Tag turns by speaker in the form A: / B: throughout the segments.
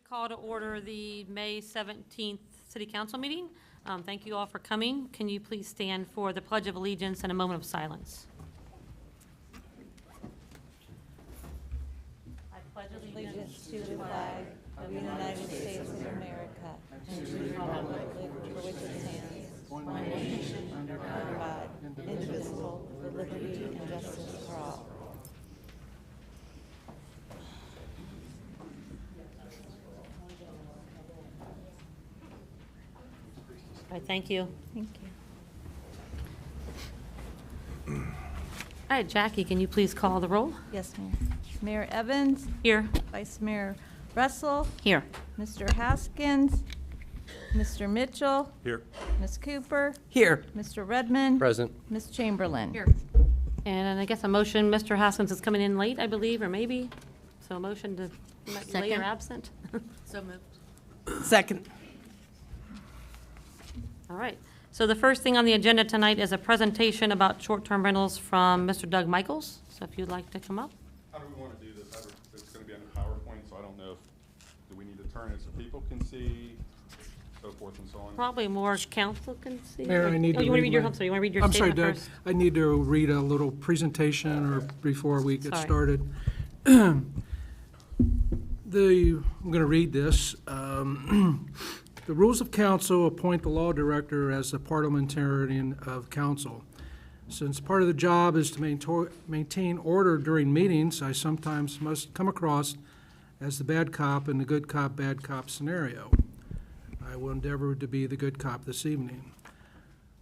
A: call to order the May 17th City Council meeting. Thank you all for coming. Can you please stand for the Pledge of Allegiance and a moment of silence? I pledge
B: Allegiance to the flag of the United States of America and to the republic for which it stands, one nation, under God, indivisible, with liberty and justice for all.
A: All right, thank you.
B: Thank you.
A: All right, Jackie, can you please call the roll?
B: Yes, Mayor. Mayor Evans,
A: Here.
B: Vice Mayor Russell,
A: Here.
B: Mr. Haskins, Mr. Mitchell,
C: Here.
B: Ms. Cooper,
D: Here.
B: Mr. Redmond,
C: Present.
B: Ms. Chamberlain.
A: Here. And I guess a motion, Mr. Haskins is coming in late, I believe, or maybe. So a motion to late or absent? So moved.
D: Second.
A: All right. So the first thing on the agenda tonight is a presentation about short-term rentals from Mr. Doug Michaels. So if you'd like to come up.
C: How do we want to do this? It's going to be on PowerPoint, so I don't know do we need to turn it so people can see, so forth and so on?
A: Probably more council can see.
E: Mayor, I need to
A: you want to
E: read
A: read your,
E: my-
A: I'm sorry, you want to read your
E: I'm sorry,
A: statement
E: Doug.
A: first?
E: I need to read a little presentation or before we get
A: Sorry.
E: started. I'm going to read this. The rules of council appoint the law director as the parliamentarian of council. Since part of the job is to maintain order during meetings, I sometimes must come across as the bad cop in the good cop, bad cop scenario. I will endeavor to be the good cop this evening.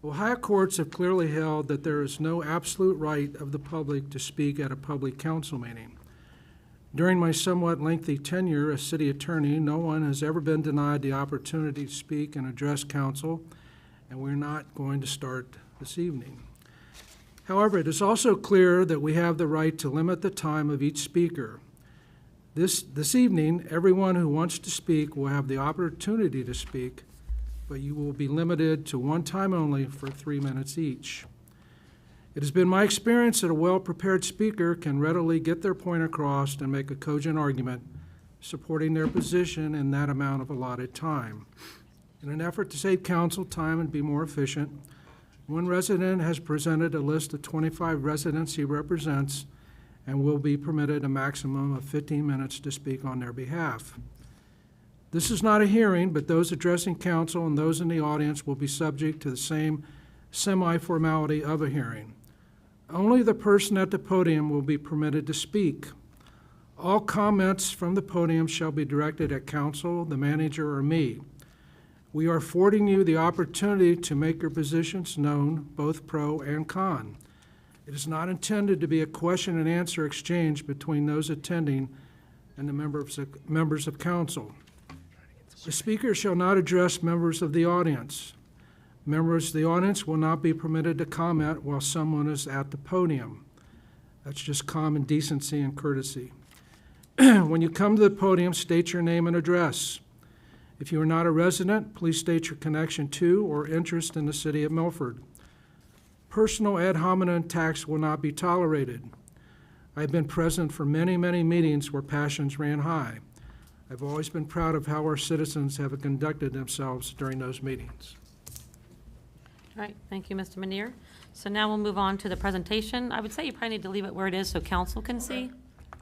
E: Ohio courts have clearly held that there is no absolute right of the public to speak at a public council meeting. During my somewhat lengthy tenure as city attorney, no one has ever been denied the opportunity to speak and address council, and we're not going to start this evening. However, it is also clear that we have the right to limit the time of each speaker. This evening, everyone who wants to speak will have the opportunity to speak, but you will be limited to one time only for 3 minutes each. It has been my experience that a well-prepared speaker can readily get their point across and make a cogent argument supporting their position in that amount of allotted time. In an effort to save council time and be more efficient, one resident has presented a list of 25 residents he represents and will be permitted a maximum of 15 minutes to speak on their behalf. This is not a hearing, but those addressing council and those in the audience will be subject to the same semi-formality of a hearing. Only the person at the podium will be permitted to speak. All comments from the podium shall be directed at council, the manager, or me. We are affording you the opportunity to make your positions known, both pro and con. It is not intended to be a question and answer exchange between those attending and the members of council. The speaker shall not address members of the audience. Members of the audience will not be permitted to comment while someone is at the podium. That's just common decency and courtesy. When you come to the podium, state your name and address. If you are not a resident, please state your connection to or interest in the city of Milford. Personal ad hominem attacks will not be tolerated. I've been present for many, many meetings where passions ran high. I've always been proud of how our citizens have conducted themselves during those meetings.
A: All right, thank you, Mr. Manier. So now we'll move on to the presentation. I would say you probably need to leave it where it is so council can see.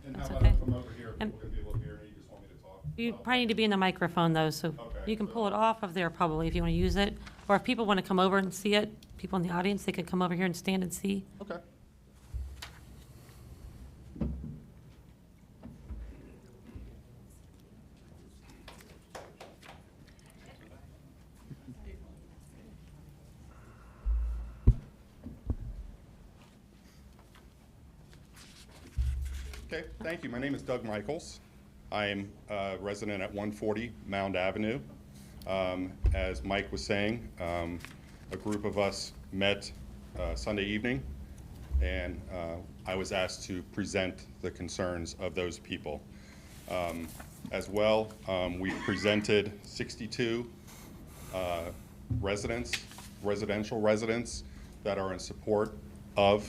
C: And
A: That's
C: how
A: okay.
C: about if I'm over here,
A: And-
C: people can be able to hear me, you just want me to talk?
A: You probably need to be in the microphone though, so
C: Okay.
A: you can pull it off of there probably if you want to use it. Or if people want to come over and see it, people in the audience, they could come over here and stand and see.
C: Okay. Okay, thank you. My name is Doug Michaels. I am a resident at 140 Mound Avenue. As Mike was saying, a group of us met Sunday evening, and I was asked to present the concerns of those people. As well, we presented 62 residential residents that are in support of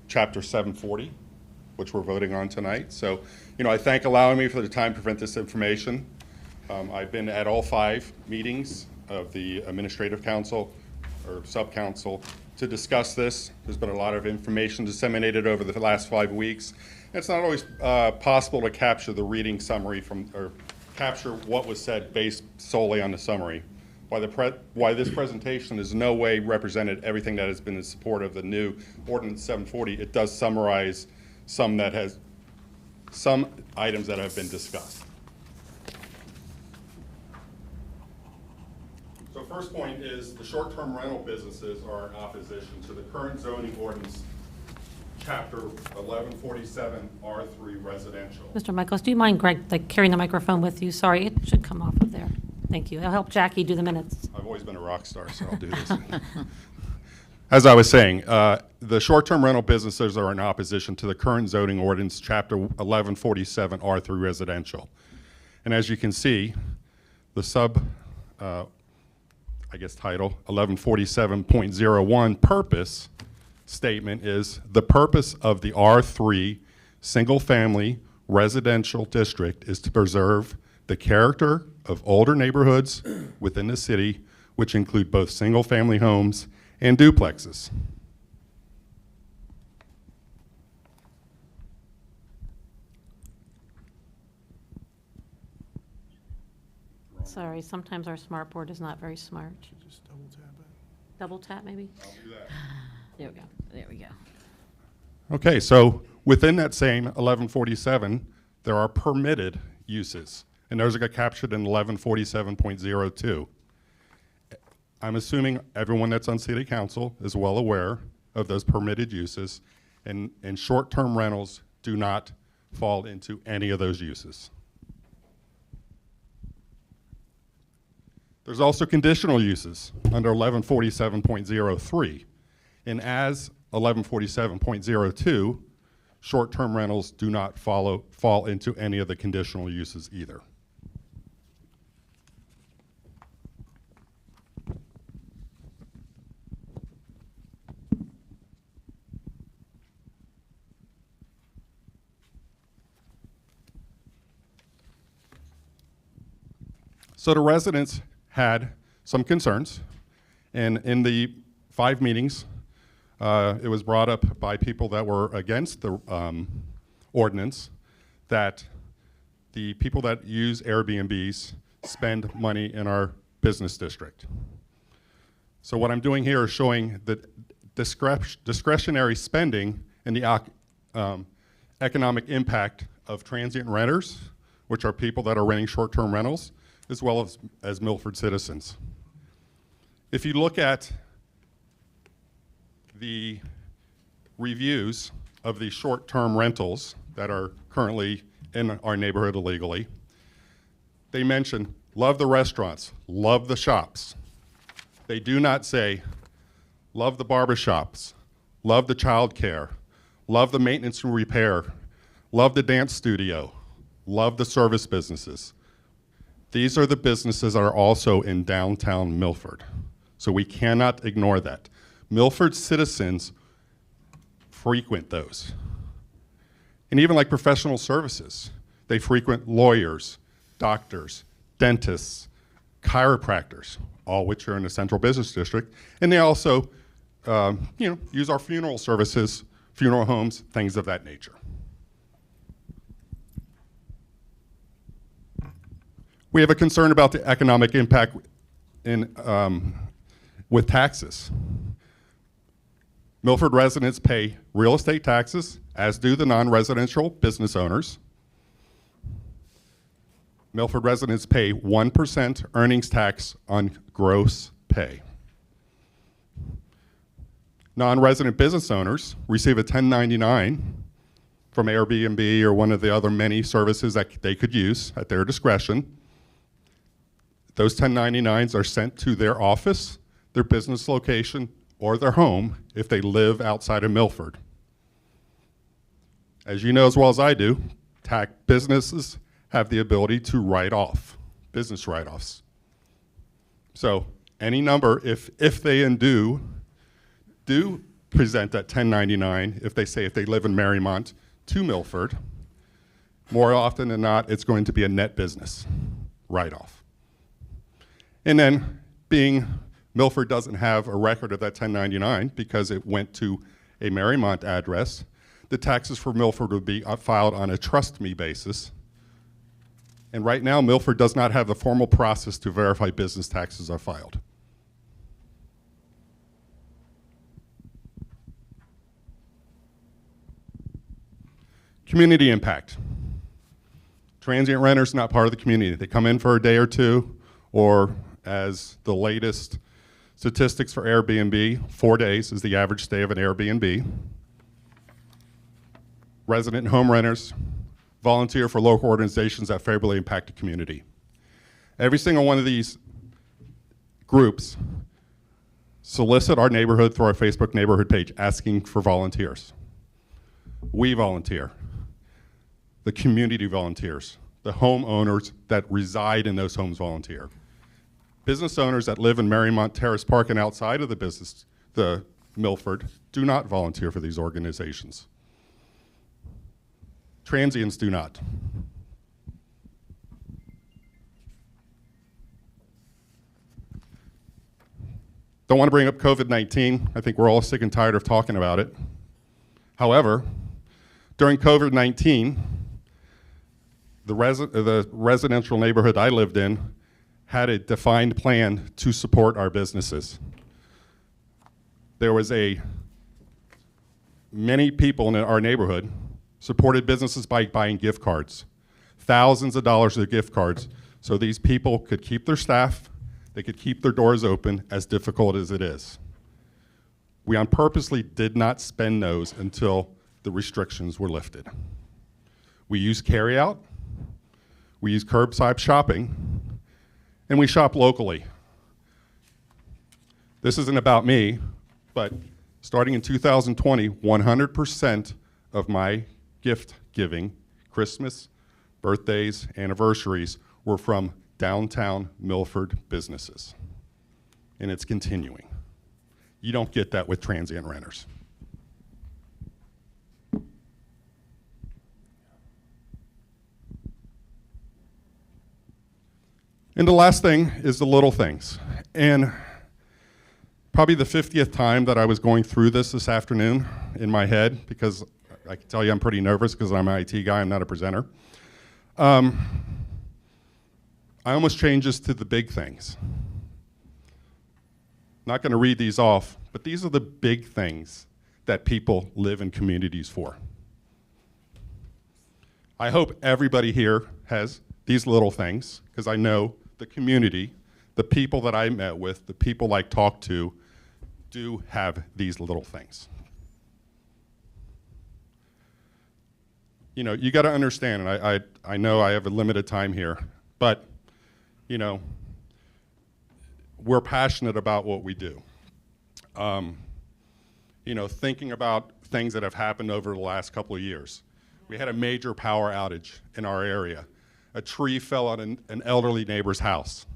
C: Chapter 740. which we're voting on tonight. So, I thank allowing me for the time to present this information. I've been at all 5 meetings of the Administrative Council or Sub-Council to discuss this. There's been a lot of information disseminated over the last 5 weeks. And it's not always possible to capture the reading summary or capture what was said based solely on the summary. Why this presentation is no way represented everything that has been in support of the new Ordinance 740, it does summarize some items that have been discussed. So first point is the short-term rental businesses are in opposition to the current zoning ordinance, Chapter 1147 R3 residential.
A: Mr. Michaels, do you mind, Greg, carrying the microphone with you? Sorry, it should come off of there. Thank you. It'll help Jackie do the minutes.
C: I've always been a rock star, so I'll do this. As I was saying, the short-term rental businesses are in opposition to the current zoning ordinance, Chapter 1147 R3 residential. And as you can see, the title 1147.01 purpose statement is the purpose of the R3 single-family residential district is to preserve the character of older neighborhoods within the city, which include both single-family homes and duplexes.
A: Sorry, sometimes our smart board is not very smart.
E: Just double tap it.
A: Double tap, maybe?
C: I'll do that.
A: There we go. There we go.
C: Okay, so within that same 1147, there are permitted uses, and those are captured in 1147.02. I'm assuming everyone that's on City Council is well aware of those permitted uses, and short-term rentals do not fall into any of those uses. There's also conditional uses under 1147.03. And as 1147.02, short-term rentals do not fall into any of the conditional uses either. So the residents had some concerns, and in the 5 meetings, it was brought up by people that were against the ordinance that the people that use Airbnbs spend money in our business district. So what I'm doing here is showing the discretionary spending and the economic impact of transient renters, which are people that are renting short-term rentals, as well as Milford citizens. If you look at the reviews of the short-term rentals that are currently in our neighborhood illegally, they mention, love the restaurants, love the shops. They do not say, love the barbershops, love the child care, love the maintenance and repair, love the dance studio, love the service businesses. These are the businesses that are also in downtown Milford. So we cannot ignore that. Milford citizens frequent those. And even like professional services, they frequent lawyers, doctors, dentists, chiropractors, all which are in the central business district. And they also use our funeral services, funeral homes, things of that nature. We have a concern about the economic impact with taxes. Milford residents pay real estate taxes, as do the non-residential business owners. Milford residents pay 1% earnings tax on gross pay. Non-resident business owners receive a 1099 from Airbnb or one of the other many services that they could use at their discretion. Those 1099s are sent to their office, their business location, or their home if they live outside of Milford. As you know as well as I do, businesses have the ability to write off, business write-offs. So any number, if they do present that 1099, if they say if they live in Marymount, to Milford, more often than not, it's going to be a net business write-off. And then, being Milford doesn't have a record of that 1099 because it went to a Marymount address, the taxes for Milford would be filed on a trust me basis. And right now, Milford does not have the formal process to verify business taxes are filed. Community impact. Transient renters not part of the community. They come in for a day or two, or as the latest statistics for Airbnb, 4 days is the average stay of an Airbnb. Resident and home renters volunteer for local organizations that favorably impact the community. Every single one of these groups solicit our neighborhood through our Facebook neighborhood page asking for volunteers. We volunteer. The community volunteers. The homeowners that reside in those homes volunteer. Business owners that live in Marymount Terrace Park and outside of the Milford, do not volunteer for these organizations. Transients do not. Don't want to bring up COVID-19. I think we're all sick and tired of talking about it. However, during COVID-19, the residential neighborhood I lived in had a defined plan to support our businesses. There was many people in our neighborhood supported businesses by buying gift cards, thousands of dollars of gift cards, so these people could keep their staff, they could keep their doors open, as difficult as it is. We on purposely did not spend those until the restrictions were lifted. We use carryout, we use curbside shopping, and we shop locally. This isn't about me, but starting in 2020, 100% of my gift giving, Christmas, birthdays, anniversaries, were from downtown Milford businesses. And it's continuing. You don't get that with transient renters. And the last thing is the little things. And probably the 50th time that I was going through this afternoon in my head, because I can tell you I'm pretty nervous because I'm an IT guy, I'm not a presenter. I almost changed this to the big things. Not going to read these off, but these are the big things that people live in communities for. I hope everybody here has these little things, because I know the community, the people that I met with, the people I talked to, do have these little things. You know, you got to understand, and I know I have a limited time here, but, you know, we're passionate about what we do. You know, thinking about things that have happened over the last couple of years. We had a major power outage in our area. A tree fell on an elderly neighbor's house.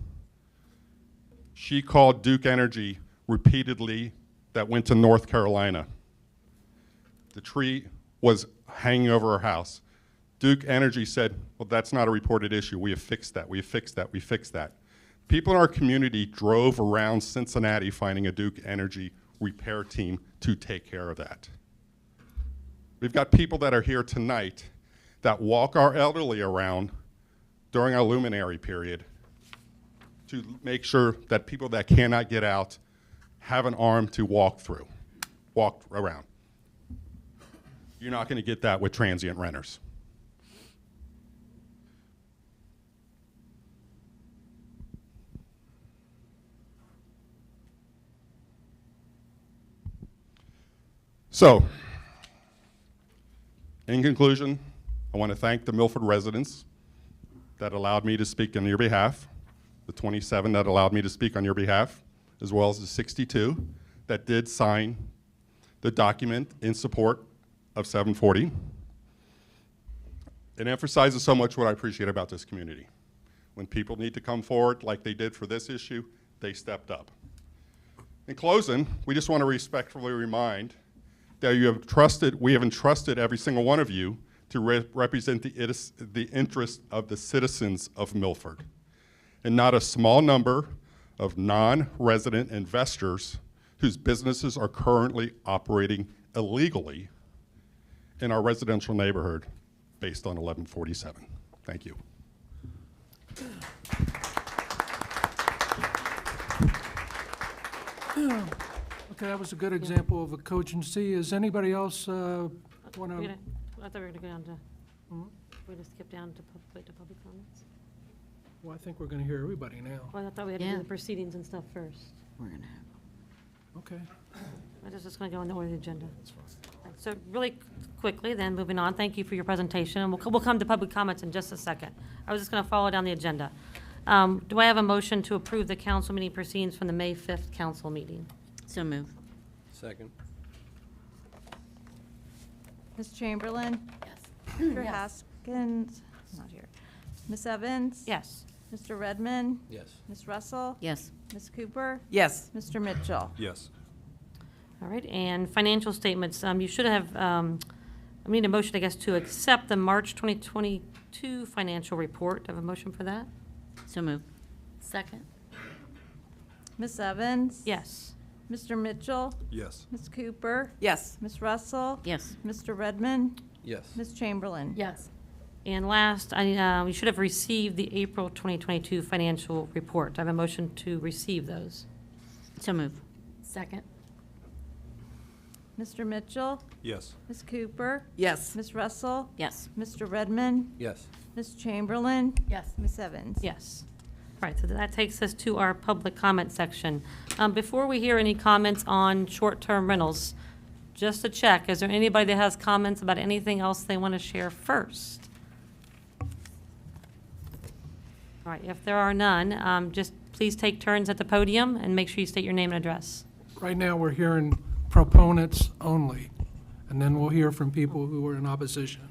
C: She called Duke Energy repeatedly that went to North Carolina. The tree was hanging over her house. Duke Energy said, well, that's not a reported issue. We have fixed that, we have fixed that, we fixed that. People in our community drove around Cincinnati finding a Duke Energy repair team to take care of that. We've got people that are here tonight that walk our elderly around during our luminary period to make sure that people that cannot get out have an arm to walk around. You're not going to get that with transient renters. So, in conclusion, I want to thank the Milford residents that allowed me to speak on your behalf, the 27 that allowed me to speak on your behalf, as well as the 62 that did sign the document in support of 740. It emphasizes so much what I appreciate about this community. When people need to come forward like they did for this issue, they stepped up. In closing, we just want to respectfully remind that we have entrusted every single one of you to represent the interests of the citizens of Milford, and not a small number of non-resident investors whose businesses are currently operating illegally in our residential neighborhood based on 1147. Thank you.
E: Okay, that was a good example of a cogency. Is anybody else want
A: I
E: to?
A: thought we were going to go down to, we're going to skip down to public comments.
E: Well, I think we're going to hear everybody now.
A: Well, I thought we had to
D: Yeah.
A: do the proceedings and stuff first.
D: We're gonna have.
E: Okay.
A: I was just going to go in the order of the agenda. Right, so really quickly, then, moving on, thank you for your presentation, and we'll come to public comments in just a second. I was just going to follow down the agenda. Do I have a motion to approve the council meeting proceedings from the May 5th council meeting?
D: So move.
F: Second.
B: Ms. Chamberlain?
D: Yes.
B: Mr. Haskins? Not here. Ms. Evans?
A: Yes.
B: Mr. Redmond?
F: Yes.
B: Ms. Russell?
D: Yes.
B: Ms. Cooper?
D: Yes.
B: Mr. Mitchell?
F: Yes.
A: All right, and financial statements, you should have, I need a motion, I guess, to accept the March 2022 financial report. Do I have a motion for that?
D: So move. Second.
B: Ms. Evans?
A: Yes.
B: Mr. Mitchell?
F: Yes.
B: Ms. Cooper?
D: Yes.
B: Ms. Russell?
D: Yes.
B: Mr. Redmond?
F: Yes.
B: Ms. Chamberlain?
D: Yes.
A: And last, we should have received the April 2022 financial report. Do I have a motion to receive those?
D: So move. Second.
B: Mr. Mitchell?
F: Yes.
B: Ms. Cooper?
D: Yes.
B: Ms. Russell?
D: Yes.
B: Mr. Redmond?
F: Yes.
B: Ms. Chamberlain?
D: Yes.
B: Ms. Evans?
A: Yes. All right, so that takes us to our public comment section. Before we hear any comments on short-term rentals, just to check, is there anybody that has comments about anything else they want to share first? All right, if there are none, just please take turns at the podium and make sure you state your name and address.
E: Right now, we're hearing proponents only, and then we'll hear from people who are in opposition.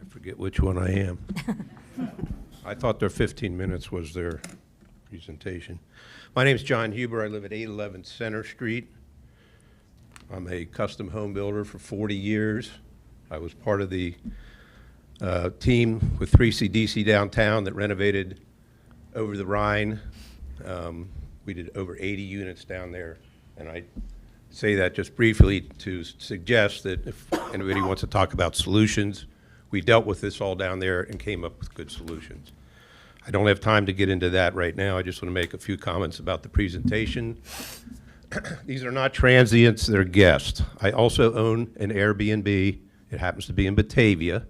G: I forget which one I am. I thought their 15 minutes was their presentation. My name's John Huber. I live at 811 Center Street. I'm a custom home builder for 40 years. I was part of the team with 3CDC downtown that renovated over the Rhine. We did over 80 units down there, and I say that just briefly to suggest that if anybody wants to talk about solutions, we dealt with this all down there and came up with good solutions. I don't have time to get into that right now. I just want to make a few comments about the presentation. These are not transients, they're guests. I also own an Airbnb. It happens to be in Batavia.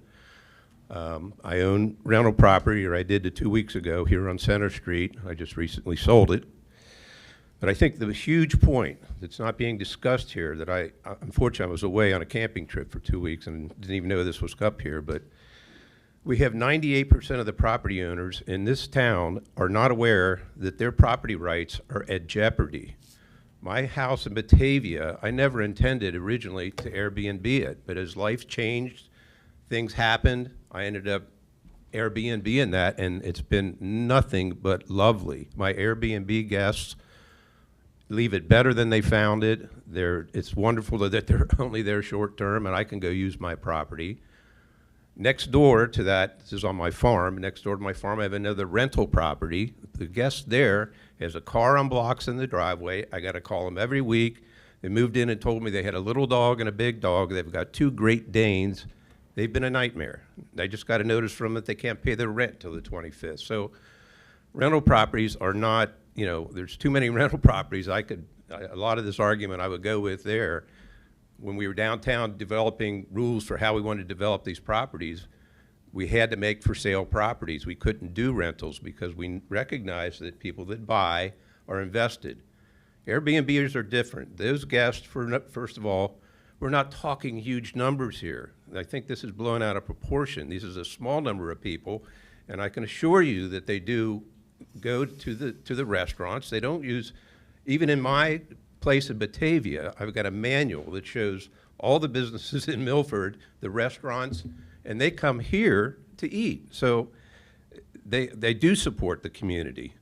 G: I own rental property, or I did 2 weeks ago, here on Center Street. I just recently sold it. But I think the huge point that's not being discussed here, that unfortunately I was away on a camping trip for 2 weeks and didn't even know this was up here, but we have 98% of the property owners in this town are not aware that their property rights are at jeopardy. My house in Batavia, I never intended originally to Airbnb it, but as life changed, things happened, I ended up Airbnb-ing that, and it's been nothing but lovely. My Airbnb guests leave it better than they found it. It's wonderful that they're only there short term, and I can go use my property. Next door to that, this is on my farm, next door to my farm I have another rental property. The guest there has a car on blocks in the driveway. I got to call them every week. They moved in and told me they had a little dog and a big dog. They've got 2 Great Danes. They've been a nightmare. I just got a notice from them that they can't pay their rent till the 25th. So rental properties are not, there's too many rental properties. A lot of this argument I would go with there. When we were downtown developing rules for how we wanted to develop these properties, we had to make for sale properties. We couldn't do rentals because we recognized that people that buy are invested. Airbnbers are different. Those guests, first of all, we're not talking huge numbers here. I think this is blown out of proportion. This is a small number of people, and I can assure you that they do go to the restaurants. They don't use, even in my place in Batavia, I've got a manual that shows all the businesses in Milford, the restaurants, and they come here to eat. So they do support the community.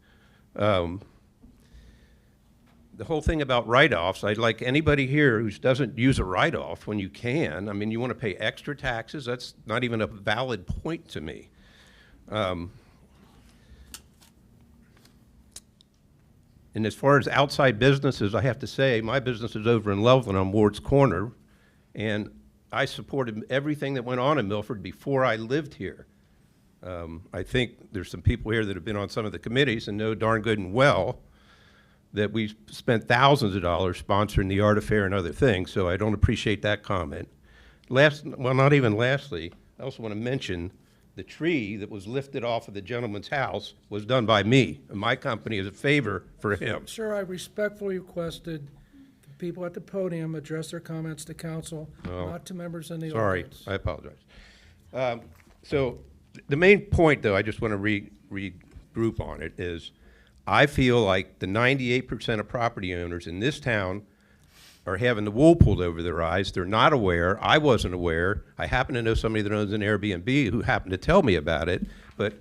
G: the whole thing about write-offs, I'd like anybody here who doesn't use a write-off when you can, I mean, you want to pay extra taxes, that's not even a valid point to me. And as far as outside businesses, I have to say, my business is over in Loveland on Ward's Corner, and I supported everything that went on in Milford before I lived here. I think there's some people here that have been on some of the committees and know darn good and well that we spent thousands of dollars sponsoring the art affair and other things, so I don't appreciate that comment. Not even lastly, I also want to mention the tree that was lifted off of the gentleman's house was done by me, and my company is a favor for him.
E: Sir, I respectfully requested the people at the podium address their comments to council,
G: Oh.
E: not to members in the
G: Sorry,
E: audience.
G: I apologize. So the main point, though, I just want to regroup on it, is I feel like the 98% of property owners in this town are having the wool pulled over their eyes. They're not aware. I wasn't aware. I happen to know somebody that owns an Airbnb who happened to tell me about it, but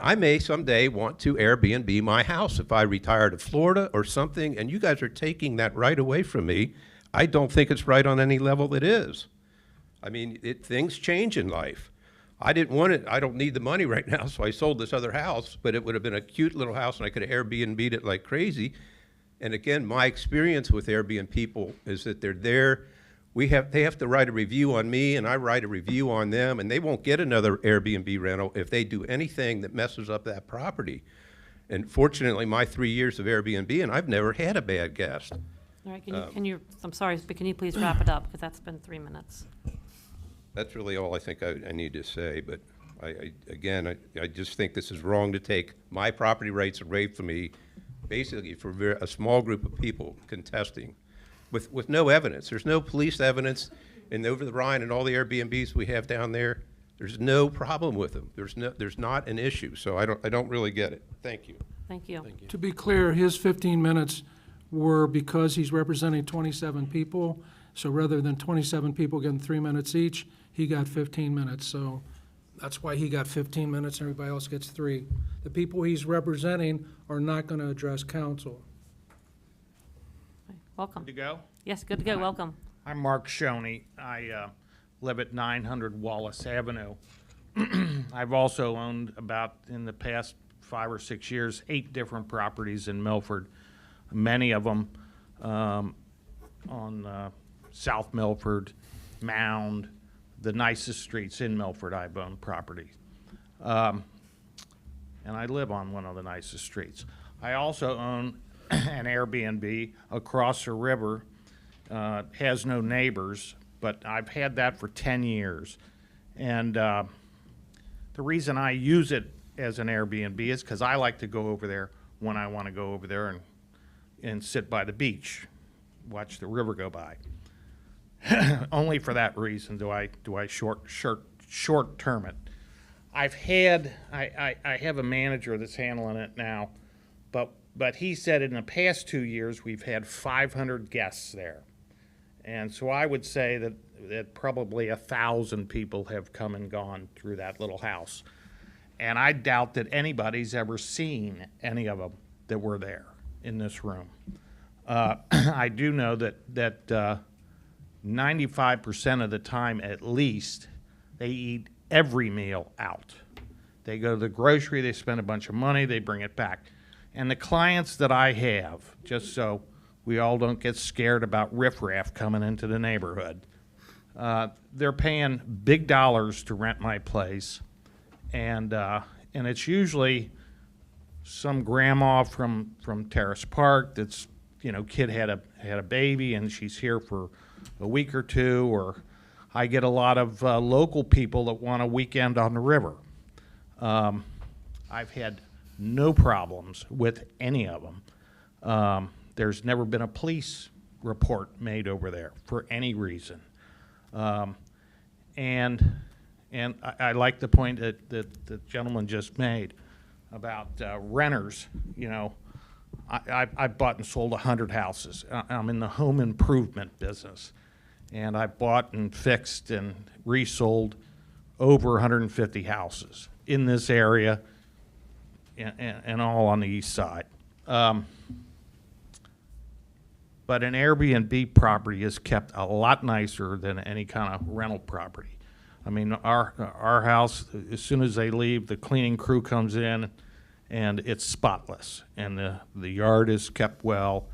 G: I may someday want to Airbnb my house if I retire to Florida or something, and you guys are taking that right away from me. I don't think it's right on any level it is. I mean, things change in life. I didn't want it. I don't need the money right now, so I sold this other house, but it would have been a cute little house, and I could have Airbnb'd it like crazy. And again, my experience with Airbnb people is that they're there. They have to write a review on me, and I write a review on them, and they won't get another Airbnb rental if they do anything that messes up that property. And fortunately, my 3 years of Airbnb, and I've never had a bad guest.
A: All right, I'm sorry, but can you please wrap it up, because that's been 3 minutes.
G: That's really all I think I need to say, but again, I just think this is wrong to take my property rights away from me, basically for a small group of people contesting with no evidence. There's no police evidence, and over the Rhine and all the Airbnbs we have down there, there's no problem with them. There's not an issue, so I don't really get it. Thank you.
A: Thank you.
E: To be clear, his 15 minutes were because he's representing 27 people, so rather than 27 people getting 3 minutes each, he got 15 minutes, so that's why he got 15 minutes and everybody else gets 3. The people he's representing are not going to address council.
A: Welcome.
F: To go?
A: Yes, good to go, welcome.
F: I'm Mark Shoney. I live at 900 Wallace Avenue. I've also owned about, in the past 5 or 6 years, 8 different properties in Milford, many of them on South Milford, Mound, the nicest streets in Milford. I've owned property. And I live on one of the nicest streets. I also own an Airbnb across the river. Has no neighbors, but I've had that for 10 years. And the reason I use it as an Airbnb is because I like to go over there when I want to go over there and sit by the beach, watch the river go by. Only for that reason do I short term it. I have a manager that's handling it now, but he said in the past 2 years we've had 500 guests there, and so I would say that probably 1,000 people have come and gone through that little house, and I doubt that anybody's ever seen any of them that were there in this room. I do know that 95% of the time at least, they eat every meal out. They go to the grocery, they spend a bunch of money, they bring it back. And the clients that I have, just so we all don't get scared about riffraff coming into the neighborhood, they're paying big dollars to rent my place. And it's usually some grandma from Terrace Park that's, kid had a baby and she's here for a week or two, or I get a lot of local people that want a weekend on the river. I've had no problems with any of them. There's never been a police report made over there for any reason. And I like the point that the gentleman just made about renters. I've bought and sold 100 houses. I'm in the home improvement business. And I bought and fixed and resold over 150 houses in this area and all on the east side. But an Airbnb property is kept a lot nicer than any kind of rental property. I mean, our house, as soon as they leave, the cleaning crew comes in, and it's spotless, and the yard is kept well,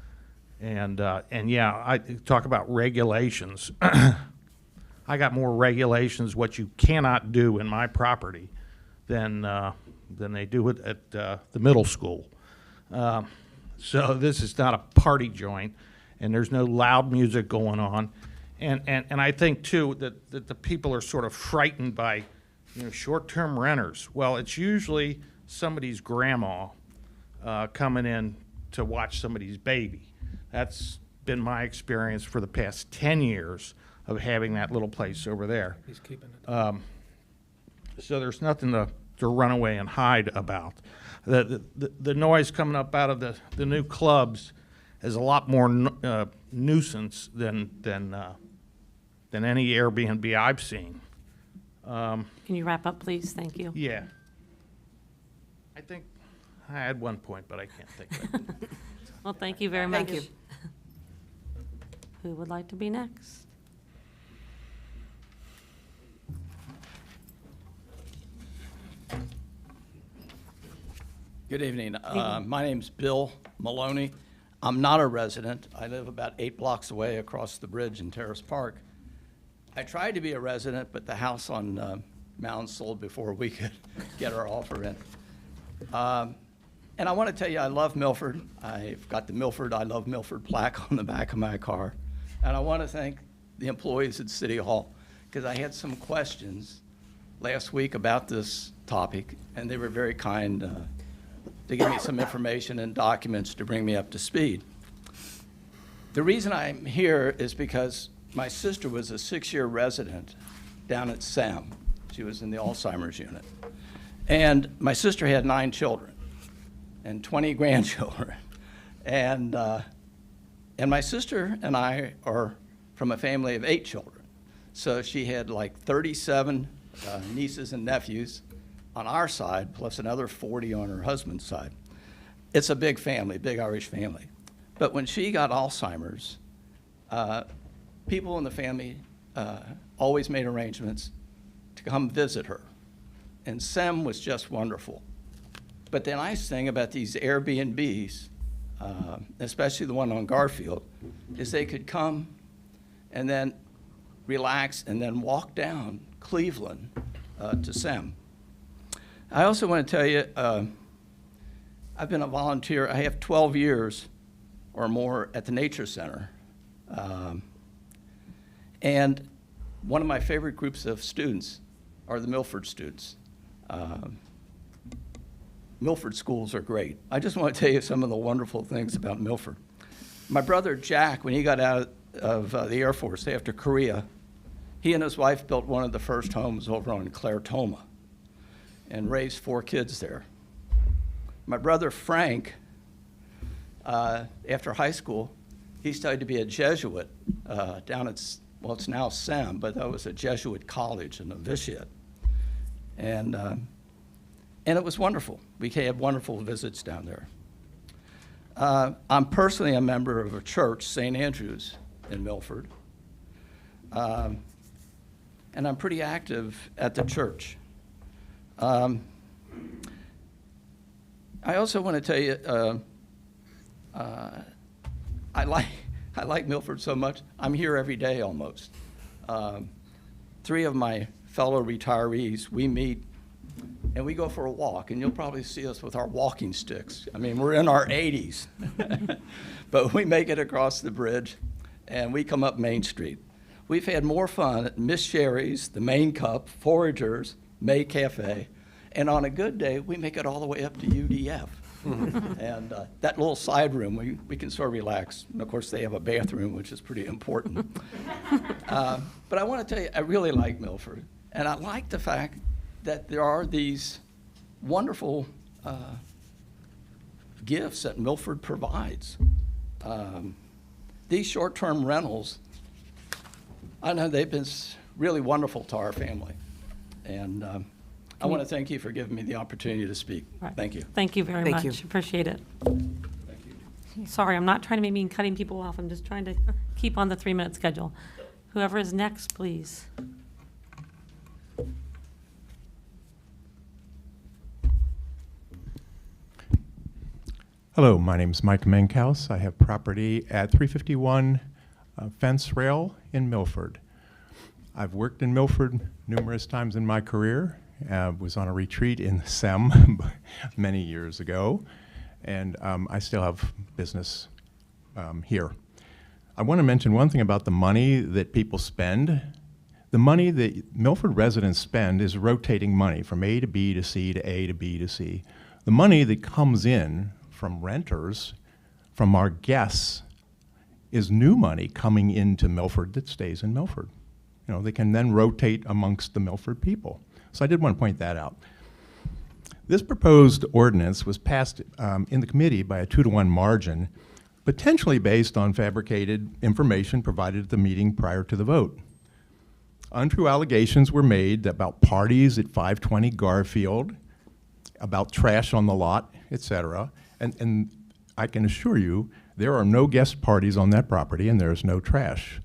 F: and yeah, I talk about regulations. I got more regulations what you cannot do in my property than they do at the middle school. So this is not a party joint, and there's no loud music going on. And I think, too, that the people are sort of frightened by, short-term renters. Well, it's usually somebody's grandma coming in to watch somebody's baby. That's been my experience for the past 10 years of having that little place over there.
E: He's keeping it.
F: So there's nothing to run away and hide about. The noise coming up out of the new clubs is a lot more nuisance than any Airbnb I've seen.
A: Can you wrap up, please? Thank you.
F: Yeah. I think I had one point, but I can't think of it.
A: Well, thank you very much.
B: Thank you.
A: Who would like to be next?
H: Good evening. My name's Bill Maloney. I'm not a resident. I live about 8 blocks away across the bridge in Terrace Park. I tried to be a resident, but the house on Mound sold before we could get our offer in. And I want to tell you, I love Milford. I've got the Milford, I love Milford plaque on the back of my car. And I want to thank the employees at City Hall, because I had some questions last week about this topic, and they were very kind to give me some information and documents to bring me up to speed. The reason I'm here is because my sister was a 6-year resident down at SAM. She was in the Alzheimer's unit. And my sister had 9 children and 20 grandchildren. And my sister and I are from a family of 8 children. So she had like 37 nieces and nephews on our side, plus another 40 on her husband's side. It's a big family, big Irish family. But when she got Alzheimer's, people in the family always made arrangements to come visit her. And SEM was just wonderful. But the nice thing about these Airbnbs, especially the one on Garfield, is they could come and then relax and then walk down Cleveland to SEM. I also want to tell you, I've been a volunteer. I have 12 years or more at the Nature Center. And one of my favorite groups of students are the Milford students. Milford schools are great. I just want to tell you some of the wonderful things about Milford. My brother Jack, when he got out of the Air Force after Korea, he and his wife built one of the first homes over on Clairtoma and raised 4 kids there. My brother Frank, after high school, he studied to be a Jesuit down at, well, it's now SEM, but that was a Jesuit college, a novitiate. And it was wonderful. We had wonderful visits down there. I'm personally a member of a church, St. Andrew's in Milford. And I'm pretty active at the church. I also want to tell you, I like Milford so much. I'm here every day almost. 3 of my fellow retirees, we meet and we go for a walk, and you'll probably see us with our walking sticks. I mean, we're in our 80s, but we make it across the bridge and we come up Main Street. We've had more fun at Miss Sherry's, the Main Cup, Foragers, May Cafe, and on a good day, we make it all the way up to UDF. And that little side room, we can sort of relax. And of course, they have a bathroom, which is pretty important. But I want to tell you, I really like Milford. And I like the fact that there are these wonderful gifts that Milford provides. These short-term rentals, I know they've been really wonderful to our family. And I want to thank you for giving me the opportunity to speak.
A: Right.
H: Thank you.
A: Thank you very
B: Thank
A: much.
B: you.
A: Appreciate it.
H: Thank you.
A: Sorry, I'm not trying to be mean cutting people off. I'm just trying to keep on the 3-minute schedule. Whoever is next, please.
I: Hello, my name is Mike Menkhaus. I have property at 351 Fence Rail in Milford. I've worked in Milford numerous times in my career. Was on a retreat in SEM many years ago, and I still have business here. I want to mention one thing about the money that people spend. The money that Milford residents spend is rotating money from A to B to C to A to B to C. The money that comes in from renters, from our guests, is new money coming into Milford that stays in Milford. You know, they can then rotate amongst the Milford people. So I did want to point that out. This proposed ordinance was passed in the committee by a 2-to-1 margin, potentially based on fabricated information provided at the meeting prior to the vote. Untrue allegations were made about parties at 520 Garfield, about trash on the lot, etc. And I can assure you, there are no guest parties on that property and there is no trash.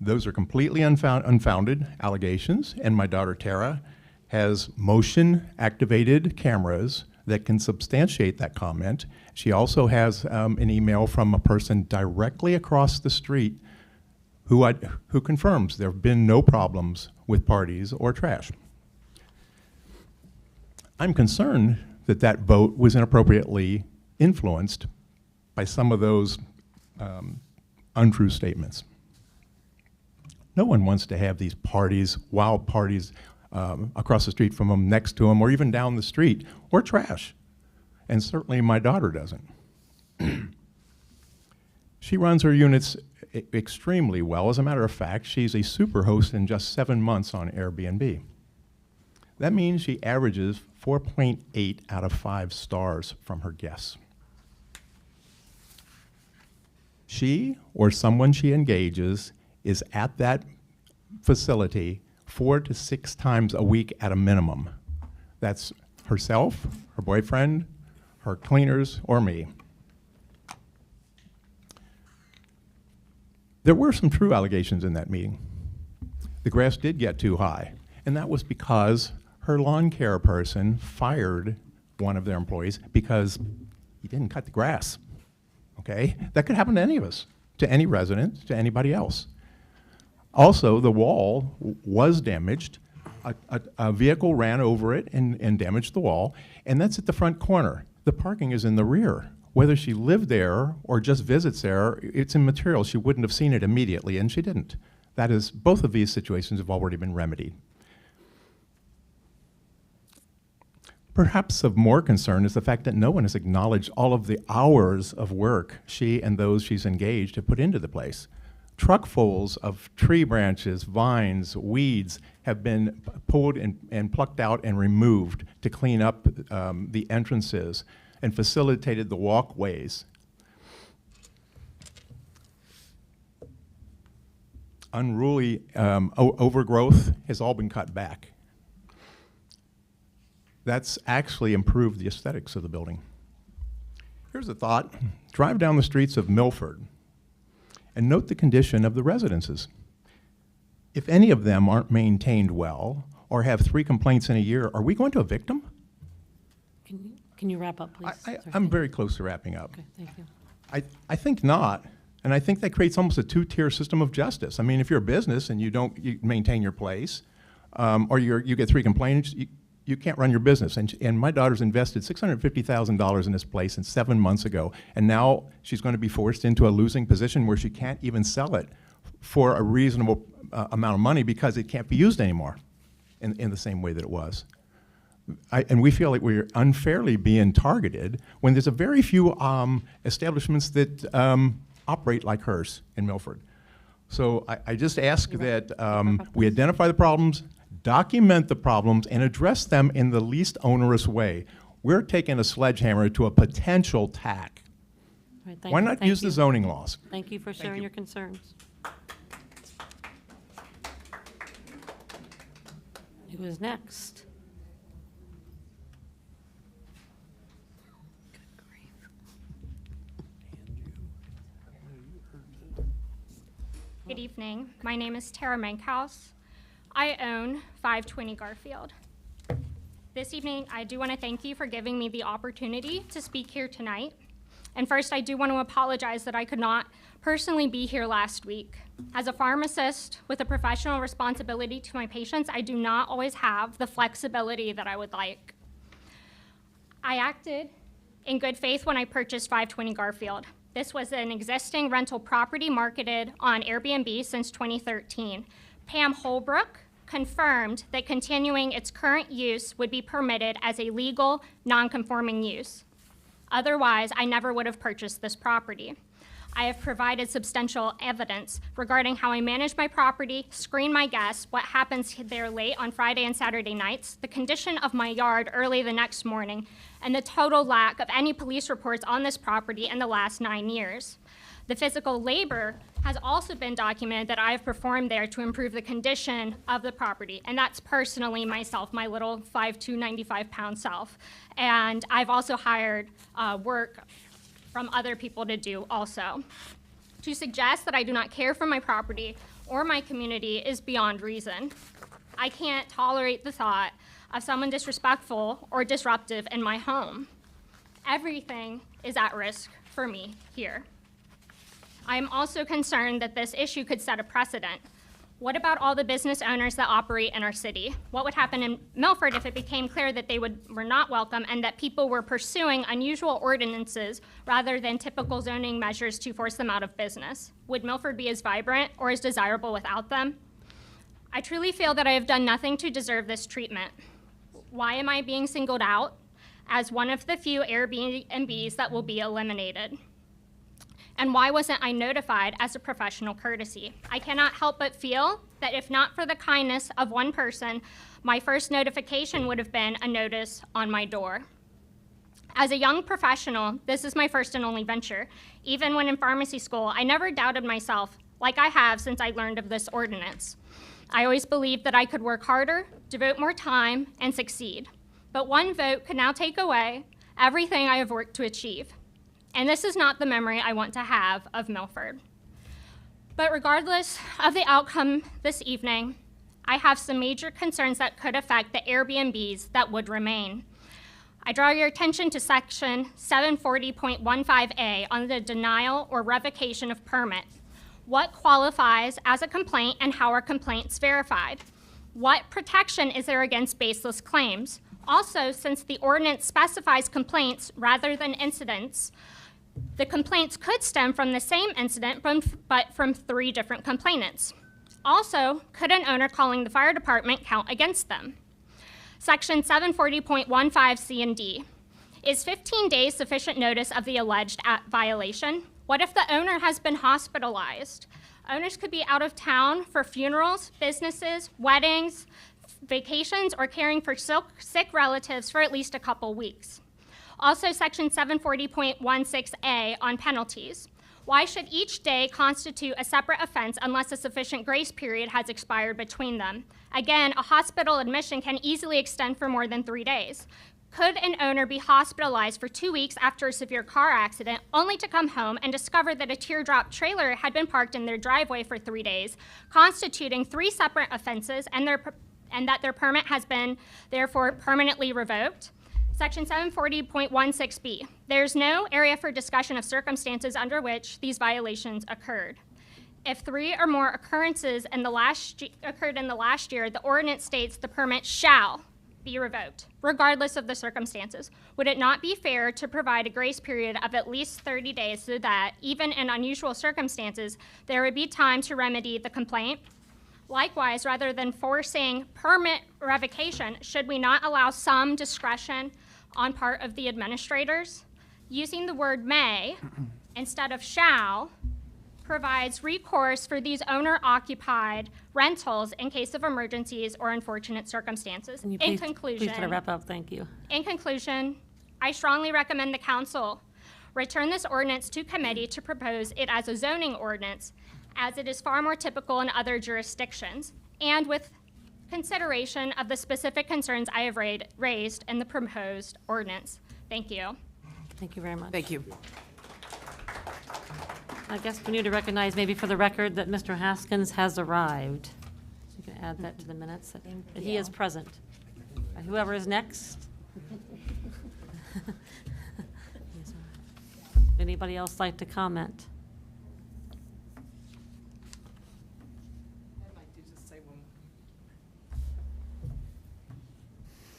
I: Those are completely unfounded allegations, and my daughter Tara has motion-activated cameras that can substantiate that comment. She also has an email from a person directly across the street who confirms there have been no problems with parties or trash. I'm concerned that that vote was inappropriately influenced by some of those untrue statements. No one wants to have these parties, wild parties, across the street from them, next to them, or even down the street, or trash. And certainly my daughter doesn't. She runs her units extremely well. As a matter of fact, she's a super host in just 7 months on Airbnb. That means she averages 4.8 out of 5 stars from her guests. She or someone she engages is at that facility 4 to 6 times a week at a minimum. That's herself, her boyfriend, her cleaners, or me. There were some true allegations in that meeting. The grass did get too high, and that was because her lawn care person fired one of their employees because he didn't cut the grass, okay? That could happen to any of us, to any resident, to anybody else. Also, the wall was damaged. A vehicle ran over it and damaged the wall, and that's at the front corner. The parking is in the rear. Whether she lived there or just visits there, it's immaterial. She wouldn't have seen it immediately, and she didn't. That is, both of these situations have already been remedied. Perhaps of more concern is the fact that no one has acknowledged all of the hours of work she and those she's engaged have put into the place. Truckfuls of tree branches, vines, weeds have been pulled and plucked out and removed to clean up the entrances and facilitated the walkways. Unruly overgrowth has all been cut back. That's actually improved the aesthetics of the building. Here's a thought. Drive down the streets of Milford and note the condition of the residences. If any of them aren't maintained well or have 3 complaints in a year, are we going to evict them?
A: Can you wrap up, please?
I: I'm very close to wrapping up.
A: Okay, thank you.
I: I think not, and I think that creates almost a 2-tier system of justice. I mean, if you're a business and you maintain your place, or you get 3 complaints, you can't run your business. And my daughter's invested $650,000 in this place 7 months ago, and now she's going to be forced into a losing position where she can't even sell it for a reasonable amount of money because it can't be used anymore in the same way that it was. And we feel like we're unfairly being targeted when there's a very few establishments that operate like hers in Milford. So I just ask that we identify the problems, document the problems, and address them in the least onerous way. We're taking a sledgehammer to a potential tack.
A: All right,
I: Why not use the zoning laws?
A: Thank you for sharing your concerns. Who is next?
J: evening. My name is Tara Mankhouse. I own 520 Garfield. This evening, I do want to thank you for giving me the opportunity to speak here tonight. And first, I do want to apologize that I could not personally be here last week. As a pharmacist with a professional responsibility to my patients, I do not always have the flexibility that I would like. I acted in good faith when I purchased 520 Garfield. This was an existing rental property marketed on Airbnb since 2013. Pam Holbrook confirmed that continuing its current use would be permitted as a legal, non-conforming use. Otherwise, I never would have purchased this property. I have provided substantial evidence regarding how I manage my property, screen my guests, what happens there late on Friday and Saturday nights, the condition of my yard early the next morning, and the total lack of any police reports on this property in the last 9 years. The physical labor has also been documented that I have performed there to improve the condition of the property, and that's personally myself, my little 5'2", 95-pound self. And I've also hired work from other people to do also. To suggest that I do not care for my property or my community is beyond reason. I can't tolerate the thought of someone disrespectful or disruptive in my home. Everything is at risk for me here. I am also concerned that this issue could set a precedent. What about all the business owners that operate in our city? What would happen in Milford if it became clear that they were not welcome and that people were pursuing unusual ordinances rather than typical zoning measures to force them out of business? Would Milford be as vibrant or as desirable without them? I truly feel that I have done nothing to deserve this treatment. Why am I being singled out as one of the few Airbnbs that will be eliminated? And why wasn't I notified as a professional courtesy? I cannot help but feel that if not for the kindness of one person, my first notification would have been a notice on my door. As a young professional, this is my first and only venture. Even when in pharmacy school, I never doubted myself like I have since I learned of this ordinance. I always believed that I could work harder, devote more time, and succeed. But one vote could now take away everything I have worked to achieve. And this is not the memory I want to have of Milford. But regardless of the outcome this evening, I have some major concerns that could affect the Airbnbs that would remain. I draw your attention to section 740.15A on the denial or revocation of permit. What qualifies as a complaint and how are complaints verified? What protection is there against baseless claims? Also, since the ordinance specifies complaints rather than incidents, the complaints could stem from the same incident, but from 3 different complainants. Also, could an owner calling the fire department count against them? Section 740.15 C and D. Is 15 days sufficient notice of the alleged violation? What if the owner has been hospitalized? Owners could be out of town for funerals, businesses, weddings, vacations, or caring for sick relatives for at least a couple weeks. Also, section 740.16A on penalties. Why should each day constitute a separate offense unless a sufficient grace period has expired between them? Again, a hospital admission can easily extend for more than 3 days. Could an owner be hospitalized for 2 weeks after a severe car accident, only to come home and discover that a teardrop trailer had been parked in their driveway for 3 days, constituting 3 separate offenses, and that their permit has been therefore permanently revoked? Section 740.16B. There's no area for discussion of circumstances under which these violations occurred. If 3 or more occurrences occurred in the last year, the ordinance states the permit shall be revoked, regardless of the circumstances. Would it not be fair to provide a grace period of at least 30 days so that, even in unusual circumstances, there would be time to remedy the complaint? Likewise, rather than forcing permit revocation, should we not allow some discretion on part of the administrators? Using the word may instead of shall provides recourse for these owner-occupied rentals in case of emergencies or unfortunate circumstances.
A: Can you
J: In
A: please
J: conclusion,
A: try to wrap up? Thank you.
J: in conclusion, I strongly recommend the council return this ordinance to committee to propose it as a zoning ordinance, as it is far more typical in other jurisdictions, and with consideration of the specific concerns I have raised in the proposed ordinance. Thank you.
A: Thank you very much.
K: Thank you.
A: I guess we need to recognize maybe for the record that Mr. Haskins has arrived. So you can add that to the minutes, that he is present. And whoever is next. He's arrived. Anybody else like to comment?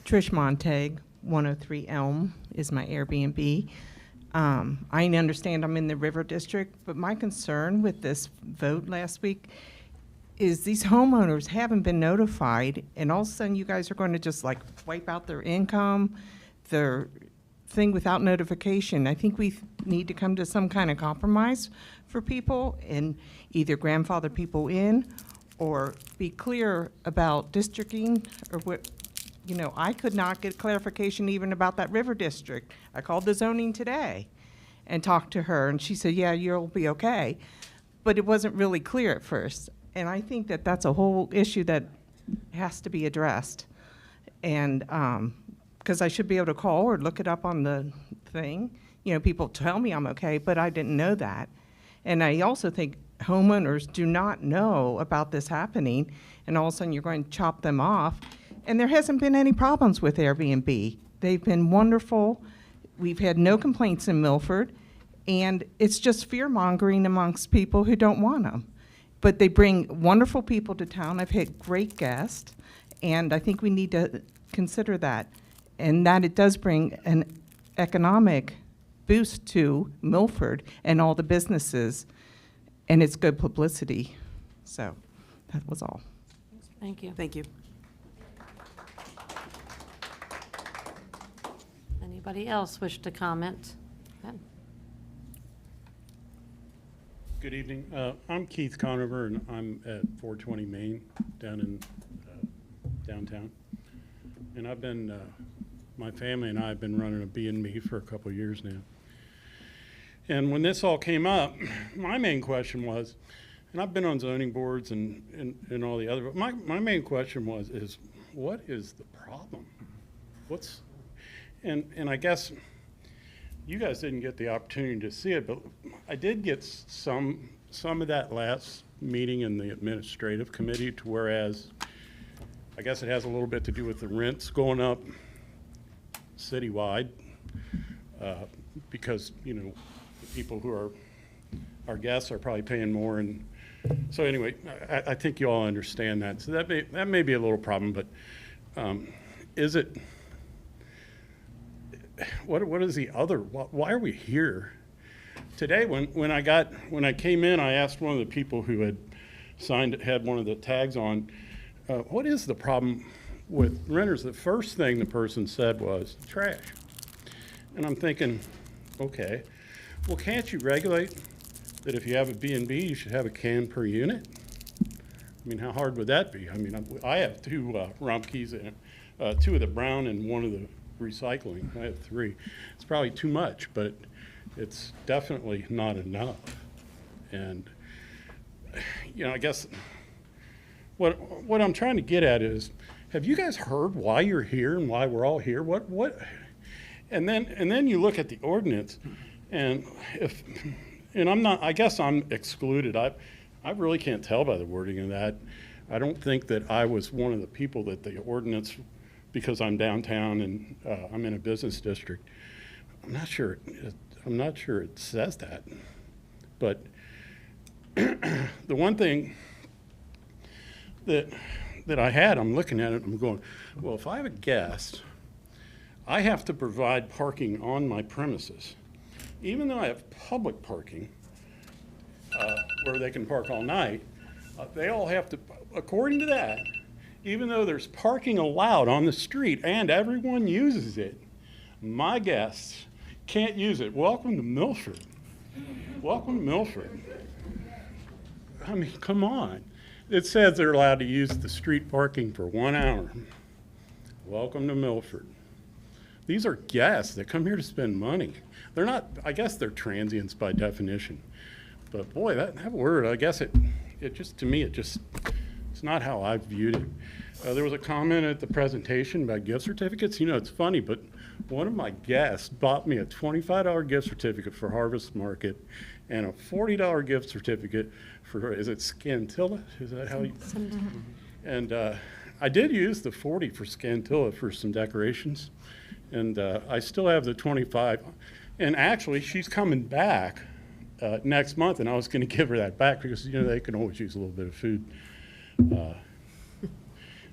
K: Trish Montag, 103 Elm is my Airbnb. I understand I'm in the River District, but my concern with this vote last week is these homeowners haven't been notified, and all of a sudden you guys are going to just like wipe out their income, their thing without notification. I think we need to come to some kind of compromise for people and either grandfather people in or be clear about districting or what. You know, I could not get clarification even about that River District. I called the zoning today and talked to her, and she said, yeah, you'll be okay. But it wasn't really clear at first. And I think that that's a whole issue that has to be addressed. And because I should be able to call or look it up on the thing. You know, people tell me I'm okay, but I didn't know that. And I also think homeowners do not know about this happening, and all of a sudden you're going to chop them off. And there hasn't been any problems with Airbnb. They've been wonderful. We've had no complaints in Milford, and it's just fear-mongering amongst people who don't want them. But they bring wonderful people to town. I've had great guests, and I think we need to consider that, and that it does bring an economic boost to Milford and all the businesses, and it's good publicity. So that was all.
A: Thank you.
L: Thank you.
A: Anybody else wish to comment? Ben?
M: Good evening. I'm Keith Conover, and I'm at 420 Main down in downtown. And I've been, my family and I have been running a B&B for a couple of years now. And when this all came up, my main question was, and I've been on zoning boards and all the other, but my main question is what is the problem? And I guess you guys didn't get the opportunity to see it, but I did get some of that last meeting in the administrative committee, to whereas I guess it has a little bit to do with the rents going up citywide, because, you know, the people who are our guests are probably paying more. And so anyway, I think you all understand that. So that may be a little problem, but is it, what is the other, why are we here? Today, when I came in, I asked one of the people who had one of the tags on, what is the problem with renters? The first thing the person said was trash. And I'm thinking, okay, well, can't you regulate that if you have a B&B, you should have a can per unit? I mean, how hard would that be? I mean, I have two Rumpkes, and two of the brown and one of the recycling. I have three. It's probably too much, but it's definitely not enough. And, you know, I guess what I'm trying to get at is, have you guys heard why you're here and why we're all here? And then you look at the ordinance, and I guess I'm excluded. I really can't tell by the wording of that. I don't think that I was one of the people that the ordinance, because I'm downtown and I'm in a business district. I'm not sure it says that. But the one thing that I'm looking at it, I'm going, well, if I have a guest, I have to provide parking on my premises. Even though I have public parking where they can park all night, they all have to, according to that, even though there's parking allowed on the street and everyone uses it, my guests can't use it. Welcome to Milford. Welcome to Milford. I mean, come on. It says they're allowed to use the street parking for 1 hour. Welcome to Milford. These are guests that come here to spend money. They're not, I guess they're transients by definition. But boy, that word, I guess it just, to me, it's not how I viewed it. There was a comment at the presentation about gift certificates. You know, it's funny, but one of my guests bought me a $25 gift certificate for Harvest Market, and a $40 gift certificate for, is it Scantilla? Is that how you? And I did use the 40 for Scantilla for some decorations, and I still have the 25. And actually, she's coming back next month, and I was going to give her that back because, you know, they can always use a little bit of food.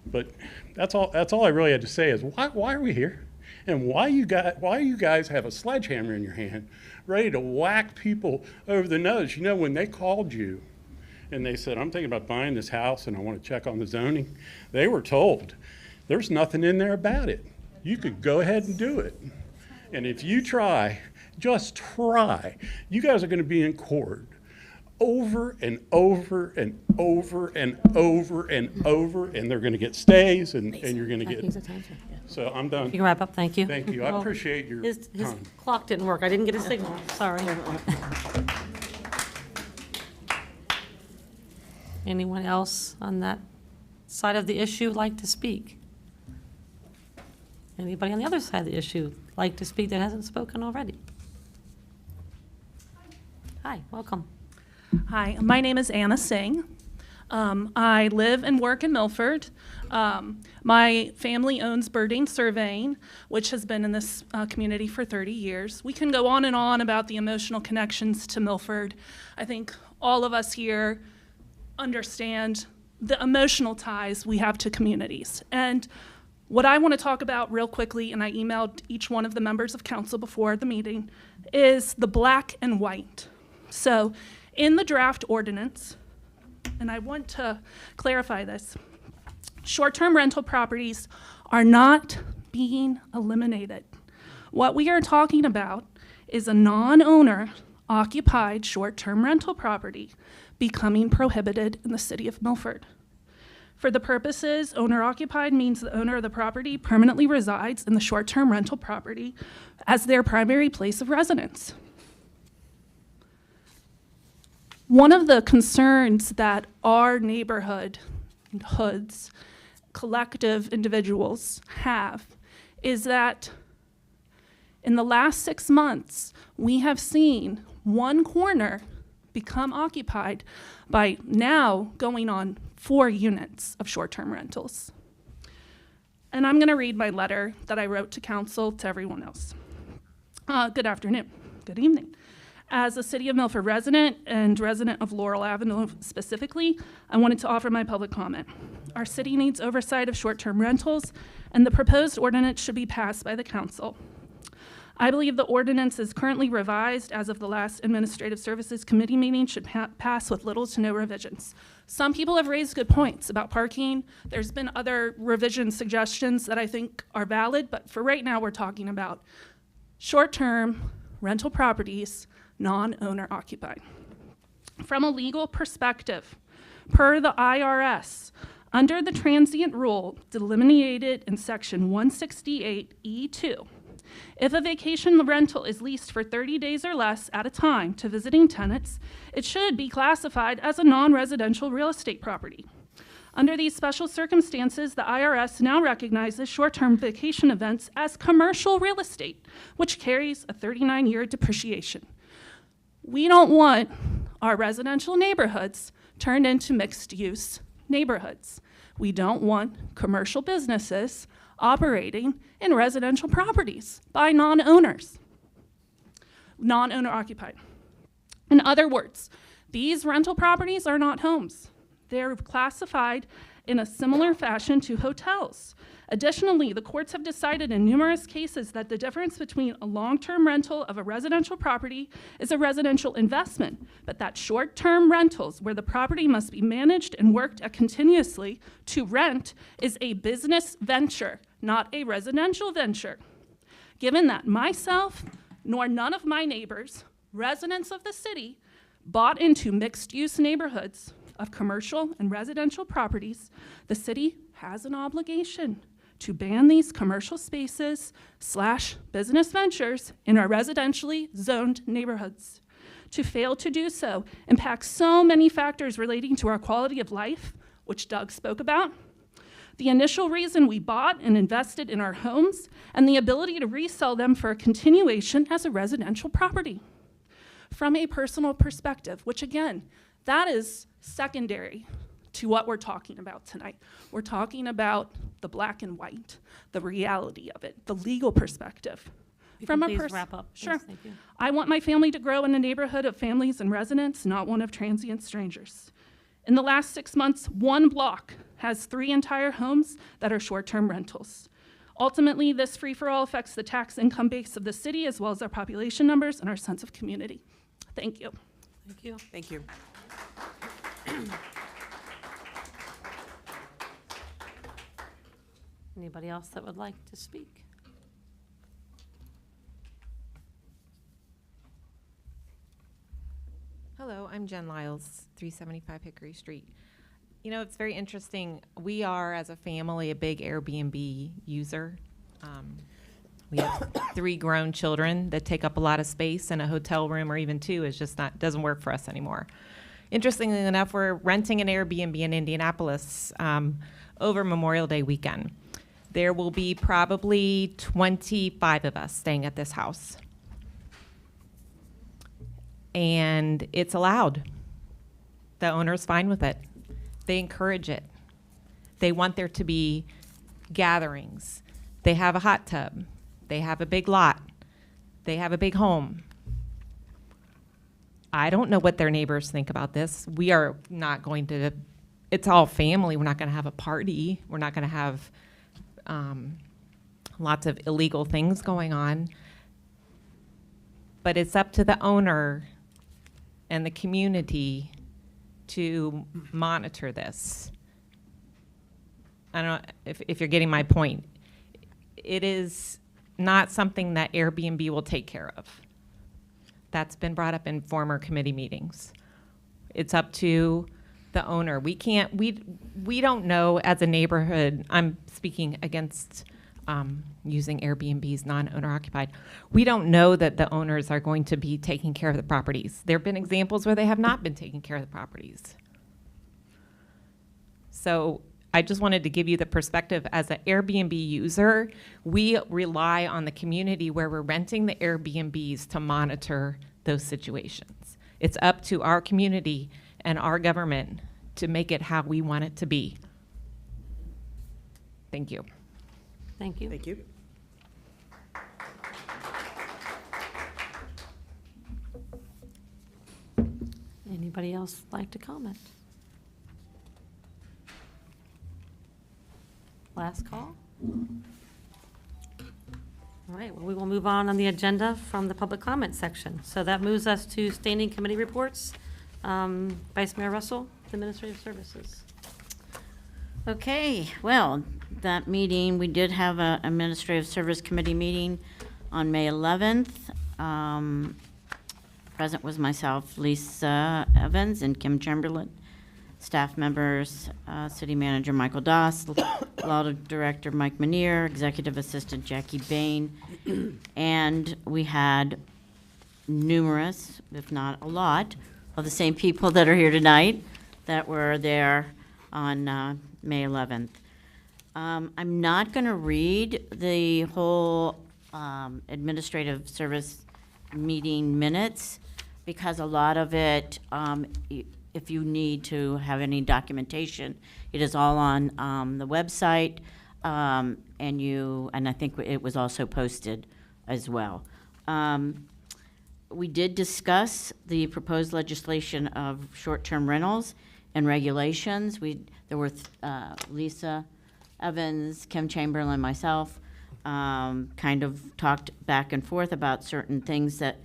M: But that's all I really had to say is why are we here? And why you guys have a sledgehammer in your hand ready to whack people over the nose? You know, when they called you and they said, I'm thinking about buying this house and I want to check on the zoning, they were told there's nothing in there about it. You could go ahead and do it. And if you try, just try, you guys are going to be in court over and over and over and over and over, and they're going to get stays, and you're going to get. So I'm done.
A: You can wrap up, thank you.
M: Thank you. I appreciate your
A: His
M: time.
A: clock didn't work. I didn't get a signal, sorry. Anyone else on that side of the issue like to speak? Anybody on the other side of the issue like to speak that hasn't spoken already? Hi, welcome.
L: Hi, my name is Anna Singh. I live and work in Milford. My family owns Birding Surveying, which has been in this community for 30 years. We can go on and on about the emotional connections to Milford. I think all of us here understand the emotional ties we have to communities. And what I want to talk about real quickly, and I emailed each one of the members of council before the meeting, is the black and white. So in the draft ordinance, and I want to clarify this, short-term rental properties are not being eliminated. What we are talking about is a non-owner occupied short-term rental property becoming prohibited in the city of Milford. For the purposes, owner-occupied means the owner of the property permanently resides in the short-term rental property as their primary place of residence. One of the concerns that our neighborhood, hoods, collective individuals have is that in the last 6 months, we have seen one corner become occupied by now going on 4 units of short-term rentals. And I'm going to read my letter that I wrote to council to everyone else. Good afternoon, good evening. As a City of Milford resident and resident of Laurel Avenue specifically, I wanted to offer my public comment. Our city needs oversight of short-term rentals, and the proposed ordinance should be passed by the council. I believe the ordinance is currently revised as of the last Administrative Services Committee meeting should pass with little to no revisions. Some people have raised good points about parking. There's been other revision suggestions that I think are valid, but for right now, we're talking about short-term rental properties, non-owner occupied. From a legal perspective, per the IRS, under the transient rule delineated in section 168E2, if a vacation rental is leased for 30 days or less at a time to visiting tenants, it should be classified as a non-residential real estate property. Under these special circumstances, the IRS now recognizes short-term vacation events as commercial real estate, which carries a 39-year depreciation. We don't want our residential neighborhoods turned into mixed-use neighborhoods. We don't want commercial businesses operating in residential properties by non-owners, non-owner occupied. In other words, these rental properties are not homes. They're classified in a similar fashion to hotels. Additionally, the courts have decided in numerous cases that the difference between a long-term rental of a residential property is a residential investment, but that short-term rentals where the property must be managed and worked at continuously to rent is a business venture, not a residential venture. Given that myself nor none of my neighbors, residents of the city, bought into mixed-use neighborhoods of commercial and residential properties, the city has an obligation to ban these commercial spaces / business ventures in our residentially zoned neighborhoods. To fail to do so impacts so many factors relating to our quality of life, which Doug spoke about, the initial reason we bought and invested in our homes, and the ability to resell them for a continuation as a residential property. from a personal perspective, which again, that is secondary to what we're talking about tonight. We're talking about the black and white, the reality of it, the legal perspective.
A: You
L: From
A: can
L: a
A: please wrap up, please.
L: Sure.
A: Thank you.
L: I want my family to grow in a neighborhood of families and residents, not one of transient strangers. In the last 6 months, one block has 3 entire homes that are short-term rentals. Ultimately, this free-for-all affects the tax income base of the city as well as our population numbers and our sense of community. Thank you.
A: Thank you.
B: Thank you.
A: Anybody else that would like to speak?
N: Hello, I'm Jen Lyles, 375 Hickory Street. You know, it's very interesting. We are, as a family, a big Airbnb user. We have 3 grown children that take up a lot of space, and a hotel room or even 2 is just not, doesn't work for us anymore. Interestingly enough, we're renting an Airbnb in Indianapolis over Memorial Day weekend. There will be probably 25 of us staying at this house. And it's allowed. The owner's fine with it. They encourage it. They want there to be gatherings. They have a hot tub. They have a big lot. They have a big home. I don't know what their neighbors think about this. We are not going to, it's all family. We're not going to have a party. We're not going to have lots of illegal things going on. But it's up to the owner and the community to monitor this. I don't know if you're getting my point. It is not something that Airbnb will take care of. That's been brought up in former committee meetings. It's up to the owner. We can't, we don't know as a neighborhood, I'm speaking against using Airbnbs, non-owner occupied. We don't know that the owners are going to be taking care of the properties. There have been examples where they have not been taking care of the properties. So I just wanted to give you the perspective as an Airbnb user. We rely on the community where we're renting the Airbnbs to monitor those situations. It's up to our community and our government to make it how we want it to be. Thank you.
A: Thank you.
B: Thank you.
A: Anybody else like to comment? Last call? All right, well, we will move on the agenda from the public comment section. So that moves us to standing committee reports. Vice Mayor Russell, Administrative Services.
D: Okay, well, that meeting, we did have a Administrative Service Committee meeting on May 11th. Present was myself, Lisa Evans, and Kim Chamberlain. Staff members, City Manager Michael Doss, Law Director Mike Manier, Executive Assistant Jackie Bain, and we had numerous, if not a lot, of the same people that are here tonight that were there on May 11th. I'm not going to read the whole Administrative Service meeting minutes because a lot of it, if you need to have any documentation, it is all on the website, and I think it was also posted as well. We did discuss the proposed legislation of short-term rentals and regulations. There were Lisa Evans, Kim Chamberlain, myself, kind of talked back and forth about certain things that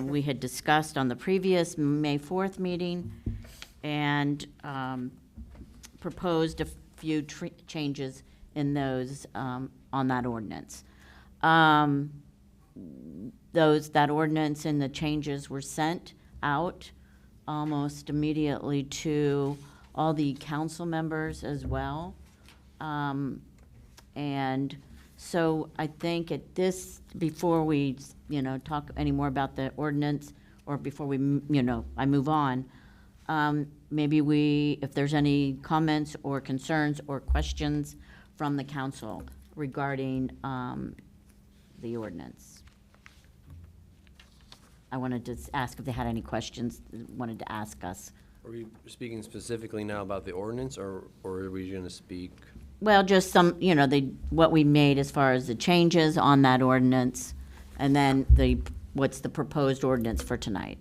D: we had discussed on the previous May 4th meeting, and proposed a few changes in those on that ordinance. That ordinance and the changes were sent out almost immediately to all the council members as well. And so I think at this, before we, talk any more about the ordinance, or before we, I move on, maybe if there's any comments or concerns or questions from the council regarding the ordinance. I wanted to ask if they had any questions, wanted to ask us.
O: Are we speaking specifically now about the ordinance, or are we going to speak?
D: Well, just some, what we made as far as the changes on that ordinance, and then what's the proposed ordinance for tonight?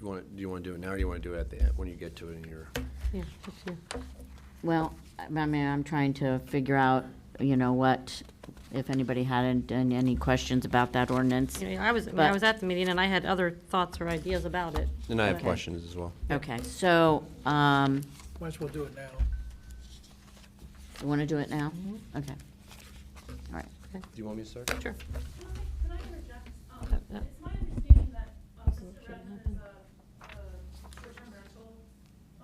O: Do you want to do it now, or do you want to do it at the end, when you get to it in your?
A: Yeah, that's you.
D: Well, I mean, I'm trying to figure out, what, if anybody had any questions about that ordinance.
A: I was at the meeting and I had other thoughts or ideas about it.
O: And I have
D: Okay.
O: questions as well.
D: Okay, so,
E: Might as well do it now.
D: you want to do it now? Okay. All right.
O: Do you want me to start?
A: Sure.
L: Can I interject?
A: Yep.
L: It's my understanding that since the resident is a short-term rental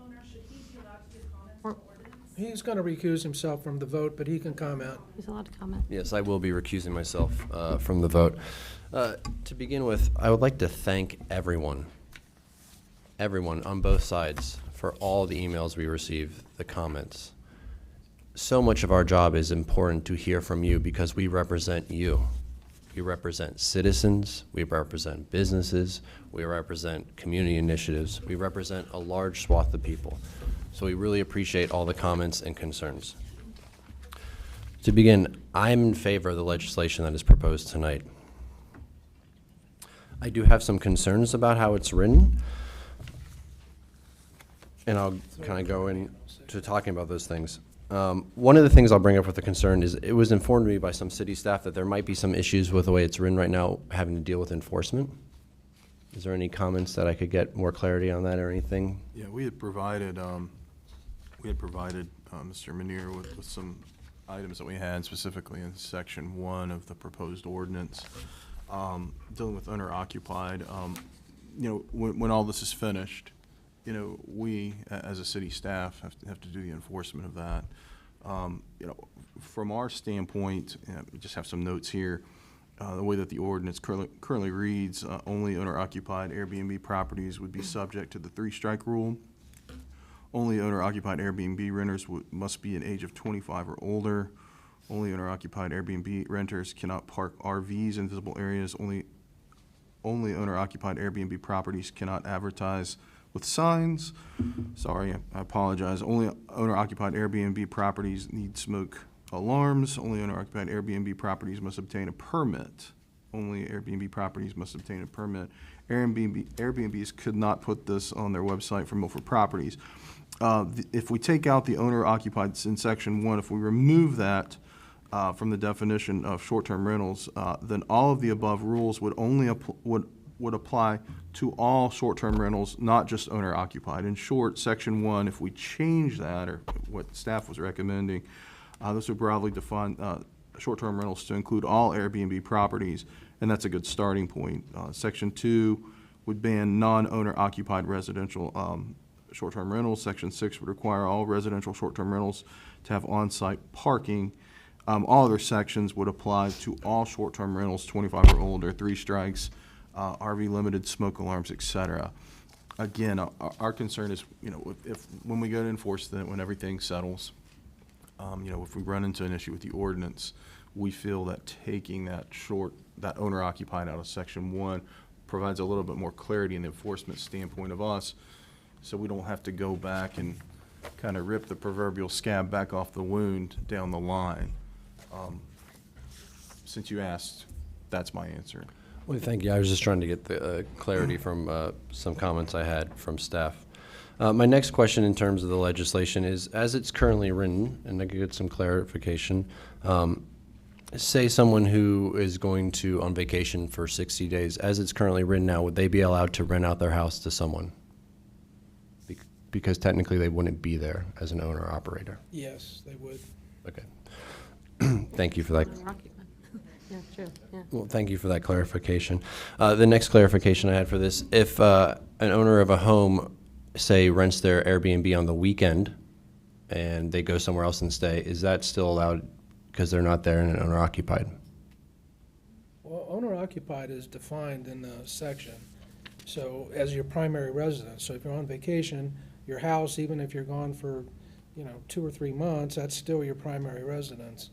L: owner, should he be allowed to give comments on the ordinance?
E: He's going to recuse himself from the vote, but he can comment.
A: He's allowed to comment.
O: Yes, I will be recusing myself from the vote. To begin with, I would like to thank everyone on both sides for all the emails we receive, the comments. So much of our job is important to hear from you because we represent you. We represent citizens, we represent businesses, we represent community initiatives, we represent a large swath of people. So we really appreciate all the comments and concerns. To begin, I'm in favor of the legislation that is proposed tonight. I do have some concerns about how it's written, and I'll kind of go into talking about those things. One of the things I'll bring up with the concern is it was informed to me by some city staff that there might be some issues with the way it's written right now having to deal with enforcement. Is there any comments that I could get more clarity on that or anything?
P: Yeah, we had provided Mr. Manier with some items that we had specifically in section 1 of the proposed ordinance, dealing with owner-occupied. When all this is finished, we, as a city staff, have to do the enforcement of that. From our standpoint, we just have some notes here. The way that the ordinance currently reads, only owner-occupied Airbnb properties would be subject to the 3-strike rule. Only owner-occupied Airbnb renters must be an age of 25 or older. Only owner-occupied Airbnb renters cannot park RVs in visible areas. Only owner-occupied Airbnb properties cannot advertise with signs. Sorry, I apologize. Only owner-occupied Airbnb properties need smoke alarms. Only owner-occupied Airbnb properties must obtain a permit. Only Airbnb properties must obtain a permit. Airbnbs could not put this on their website for Milford properties. If we take out the owner-occupied in section 1, if we remove that from the definition of short-term rentals, then all of the above rules would only would apply to all short-term rentals, not just owner-occupied. In short, section 1, if we change that, or what staff was recommending, this would broadly define short-term rentals to include all Airbnb properties, and that's a good starting point. Section 2 would ban non-owner occupied residential short-term rentals. Section 6 would require all residential short-term rentals to have on-site parking. All other sections would apply to all short-term rentals, 25 or older, 3 strikes, RV limited, smoke alarms, etc. Again, our concern is, if when we go to enforce that, when everything settles, if we run into an issue with the ordinance, we feel that taking that owner-occupied out of section 1 provides a little bit more clarity in the enforcement standpoint of us, so we don't have to go back and kind of rip the proverbial scab back off the wound down the line. Since you asked, that's my answer.
O: Well, thank you. I was just trying to get the clarity from some comments I had from staff. My next question in terms of the legislation is, as it's currently written, and I could get some clarification, say someone who is going on vacation for 60 days, as it's currently written now, would they be allowed to rent out their house to someone? Because technically they wouldn't be there as an owner-operator.
E: Yes, they would.
O: Okay. Thank you for that.
A: Yeah, true, yeah.
O: Well, thank you for that clarification. The next clarification I had for this, if an owner of a home, say, rents their Airbnb on the weekend and they go somewhere else and stay, is that still allowed because they're not there and owner-occupied?
E: Well, owner-occupied is defined in the section, so as your primary residence. So if you're on vacation, your house, even if you're gone for, 2 or 3 months, that's still your primary residence.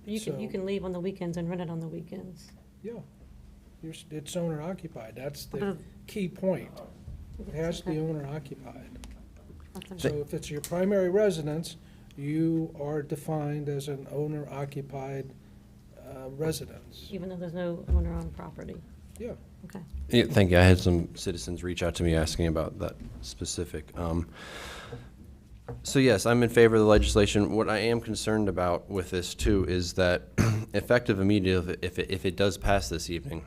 A: You can leave on the weekends and rent it on the weekends.
E: Yeah. It's owner occupied. That's the key point. It has to be owner occupied. So if it's your primary residence, you are defined as an owner occupied residence.
A: Even though there's no owner on property?
E: Yeah.
A: Okay.
O: Yeah, thank you. I had some citizens reach out to me asking about that specific. So yes, I'm in favor of the legislation. What I am concerned about with this too is that effective immediately, if it does pass this evening,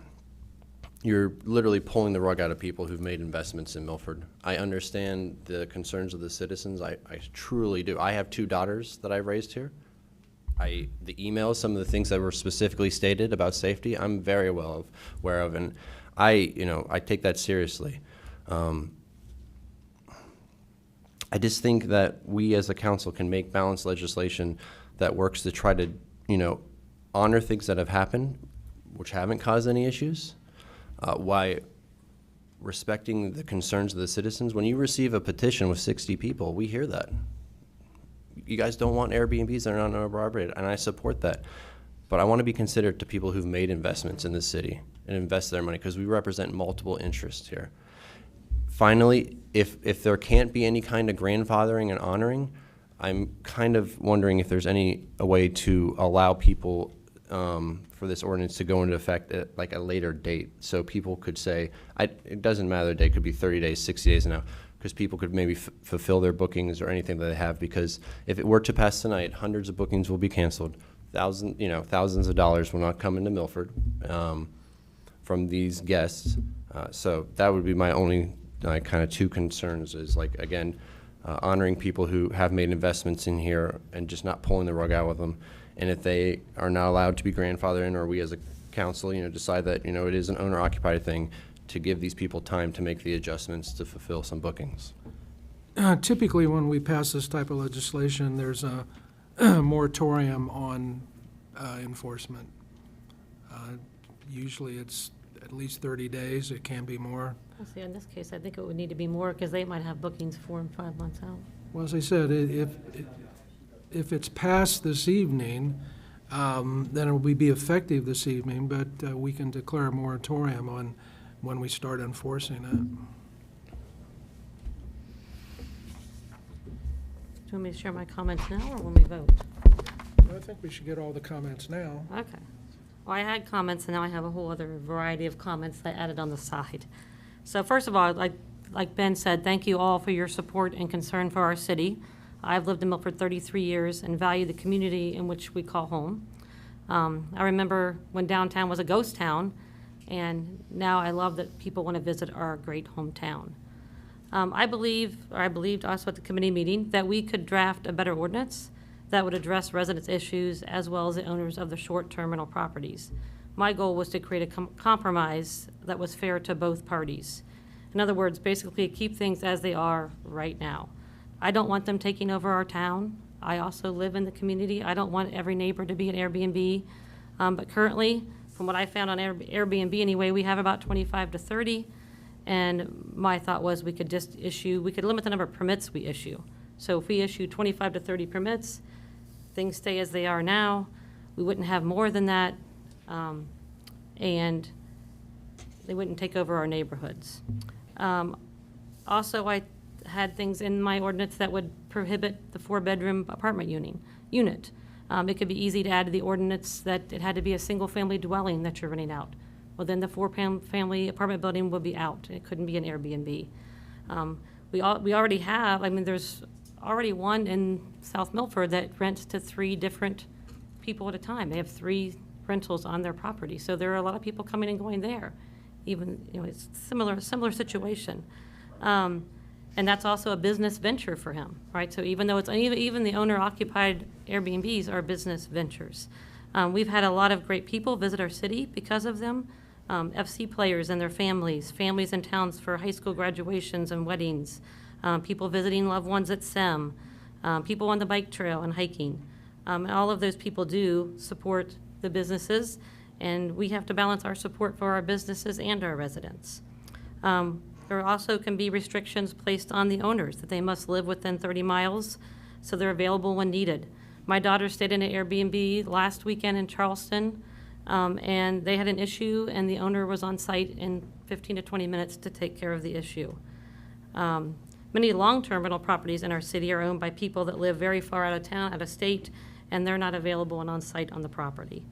O: you're literally pulling the rug out of people who've made investments in Milford. I understand the concerns of the citizens. I truly do. I have 2 daughters that I raised here. The emails, some of the things that were specifically stated about safety, I'm very well aware of, and I take that seriously. I just think that we as a council can make balanced legislation that works to try to, honor things that have happened, which haven't caused any issues, while respecting the concerns of the citizens. When you receive a petition with 60 people, we hear that. You guys don't want Airbnbs that are not owner-operated, and I support that. But I want to be considerate to people who've made investments in this city and invest their money, because we represent multiple interests here. Finally, if there can't be any kind of grandfathering and honoring, I'm kind of wondering if there's a way to allow people for this ordinance to go into effect at like a later date. So people could say, it doesn't matter the date, it could be 30 days, 60 days now, because people could maybe fulfill their bookings or anything that they have, because if it were to pass tonight, hundreds of bookings will be canceled. Thousands of dollars will not come into Milford from these guests. So that would be my only kind of 2 concerns is, like, again, honoring people who have made investments in here and just not pulling the rug out with them. And if they are not allowed to be grandfathered in, or we as a council, decide that, it is an owner-occupied thing, to give these people time to make the adjustments to fulfill some bookings.
E: Typically, when we pass this type of legislation, there's a moratorium on enforcement. Usually it's at least 30 days. It can be more.
A: See, in this case, I think it would need to be more, because they might have bookings 4 and 5 months out.
E: Well, as I said, if it's passed this evening, then it will be effective this evening, but we can declare a moratorium on when we start enforcing it.
A: Do you want me to share my comments now, or when we vote?
E: I think we should get all the comments now.
A: Okay. Well, I had comments, and now I have a whole other variety of comments that I added on the side. So first of all, like Ben said, thank you all for your support and concern for our city. I've lived in Milford 33 years and value the community in which we call home. I remember when downtown was a ghost town, and now I love that people want to visit our great hometown. I believed also at the committee meeting that we could draft a better ordinance that would address residents' issues as well as the owners of the short-term rental properties. My goal was to create a compromise that was fair to both parties. In other words, basically keep things as they are right now. I don't want them taking over our town. I also live in the community. I don't want every neighbor to be an Airbnb. But currently, from what I found on Airbnb anyway, we have about 25 to 30. And my thought was we could limit the number of permits we issue. So if we issue 25 to 30 permits, things stay as they are now. We wouldn't have more than that. And they wouldn't take over our neighborhoods. Also, I had things in my ordinance that would prohibit the 4-bedroom apartment unit. It could be easy to add to the ordinance that it had to be a single-family dwelling that you're renting out. Well, then the 4-family apartment building would be out. It couldn't be an Airbnb. We already have, there's already one in South Milford that rents to 3 different people at a time. They have 3 rentals on their property. So there are a lot of people coming and going there. Even, it's similar situation. And that's also a business venture for him, right? So even though even the owner-occupied Airbnbs are business ventures. We've had a lot of great people visit our city because of them. FC players and their families in towns for high school graduations and weddings, people visiting loved ones at SEM, people on the bike trail and hiking. And all of those people do support the businesses, and we have to balance our support for our businesses and our residents. There also can be restrictions placed on the owners that they must live within 30 miles, so they're available when needed. My daughter stayed in an Airbnb last weekend in Charleston. And they had an issue, and the owner was on site in 15 to 20 minutes to take care of the issue. Many long-term rental properties in our city are owned by people that live very far out of town, out of state, and they're not available and on site on the property.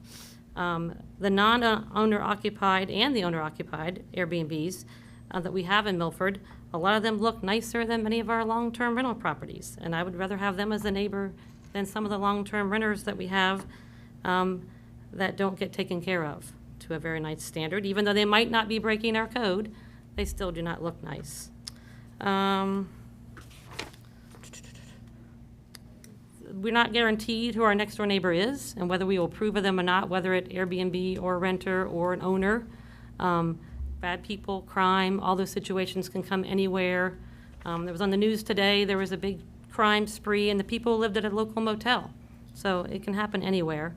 A: The non-owner occupied and the owner occupied Airbnbs that we have in Milford, a lot of them look nicer than many of our long-term rental properties. And I would rather have them as a neighbor than some of the long-term renters that we have that don't get taken care of to a very nice standard. Even though they might not be breaking our code, they still do not look nice. We're not guaranteed who our next door neighbor is and whether we will approve of them or not, whether it Airbnb or a renter or an owner. Bad people, crime, all those situations can come anywhere. There was on the news today, there was a big crime spree and the people lived at a local motel. So it can happen anywhere.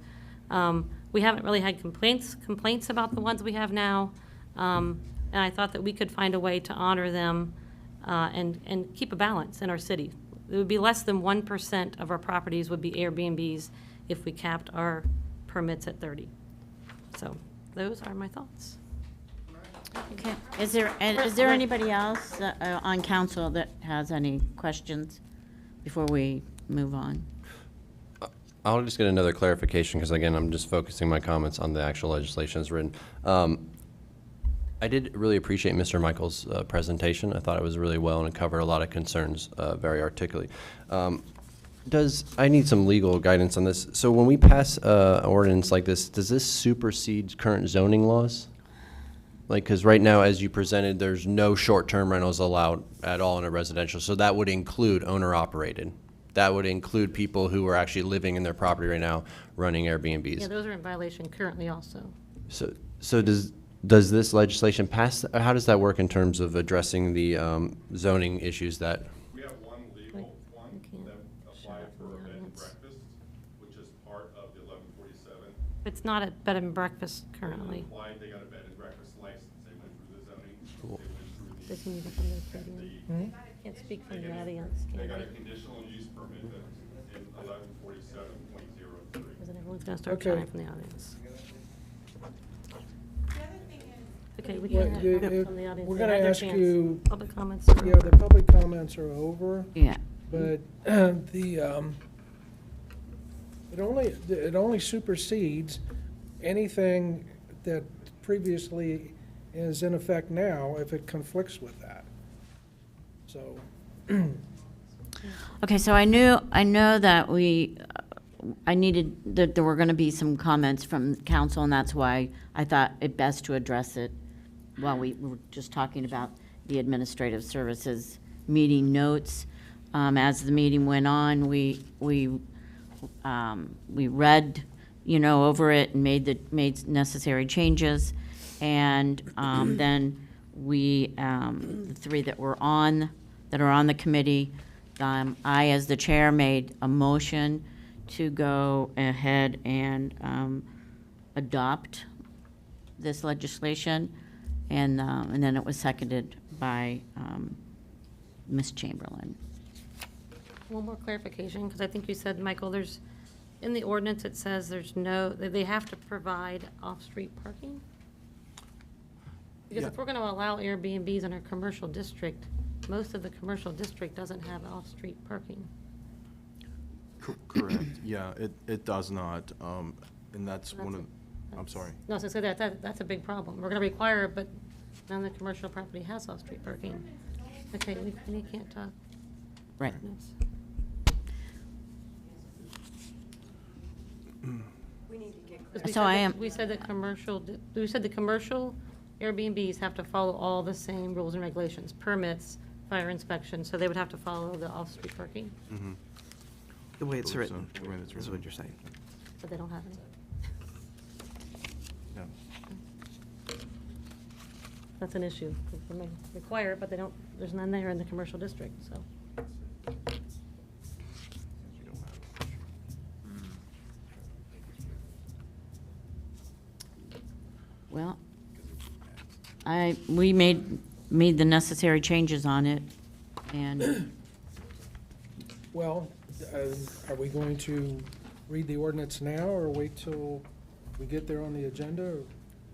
A: We haven't really had complaints about the ones we have now. And I thought that we could find a way to honor them and keep a balance in our city. It would be less than 1% of our properties would be Airbnbs if we capped our permits at 30. So those are my thoughts.
D: Okay, is there anybody else on council that has any questions before we move on?
O: I'll just get another clarification, because again, I'm just focusing my comments on the actual legislation as written. I did really appreciate Mr. Michael's presentation. I thought it was really well and it covered a lot of concerns very articulately. I need some legal guidance on this. So when we pass an ordinance like this, does this supersede current zoning laws? Like, because right now, as you presented, there's no short-term rentals allowed at all in a residential. So that would include owner-operated. That would include people who are actually living in their property right now, running Airbnbs.
A: Yeah, those are in violation currently also.
O: So does this legislation pass? How does that work in terms of addressing the zoning issues that?
C: We have one legal one that applied for a bed and breakfast, which is part of the 1147.
A: It's not a bed and breakfast currently.
C: Applied, they got a bed and breakfast license. They went through the zoning.
O: Cool.
C: They went through
A: Can't speak from the audience.
C: they got a conditional use permit in 1147.03.
A: Because then everyone's going to start
E: Okay.
A: shouting from the audience. Okay, we
E: Well,
A: can
E: you-
A: have from the audience.
E: we're
A: They
E: gonna
A: had their
E: ask
A: chance.
E: you-
A: Public comments. are
E: Yeah,
A: over.
E: the public comments are over,
D: Yeah.
E: but it only supersedes anything that previously is in effect now if it conflicts with that. So,
D: Okay, so I know that I needed, that there were going to be some comments from council, and that's why I thought it best to address it while we were just talking about the administrative services meeting notes. As the meeting went on, we read, over it and made necessary changes. And then the three that are on the committee, I, as the chair, made a motion to go ahead and adopt this legislation, and then it was seconded by Ms. Chamberlain.
A: One more clarification, because I think you said, Michael, in the ordinance, it says that they have to provide off-street parking? Because if we're going to allow Airbnbs in our commercial district, most of the commercial district doesn't have off-street parking.
P: Correct, yeah, it does not, and that's one of, I'm sorry.
A: No, so that's a big problem. We're going to require it, but none of the commercial property has off-street parking. Okay, we can't talk.
D: Right.
A: So we said that the commercial Airbnbs have to follow all the same rules and regulations, permits, fire inspection, so they would have to follow the off-street parking,
Q: The way it's
P: Believe so,
Q: written,
P: the way it's
Q: is
P: written.
Q: what you're saying.
A: but they don't have any.
P: Yeah.
A: That's an issue. They may require it, but there's none there in the commercial district, so.
D: Well, we made the necessary changes on it, and
E: well, are we going to read the ordinance now or wait till We get there on the agenda, or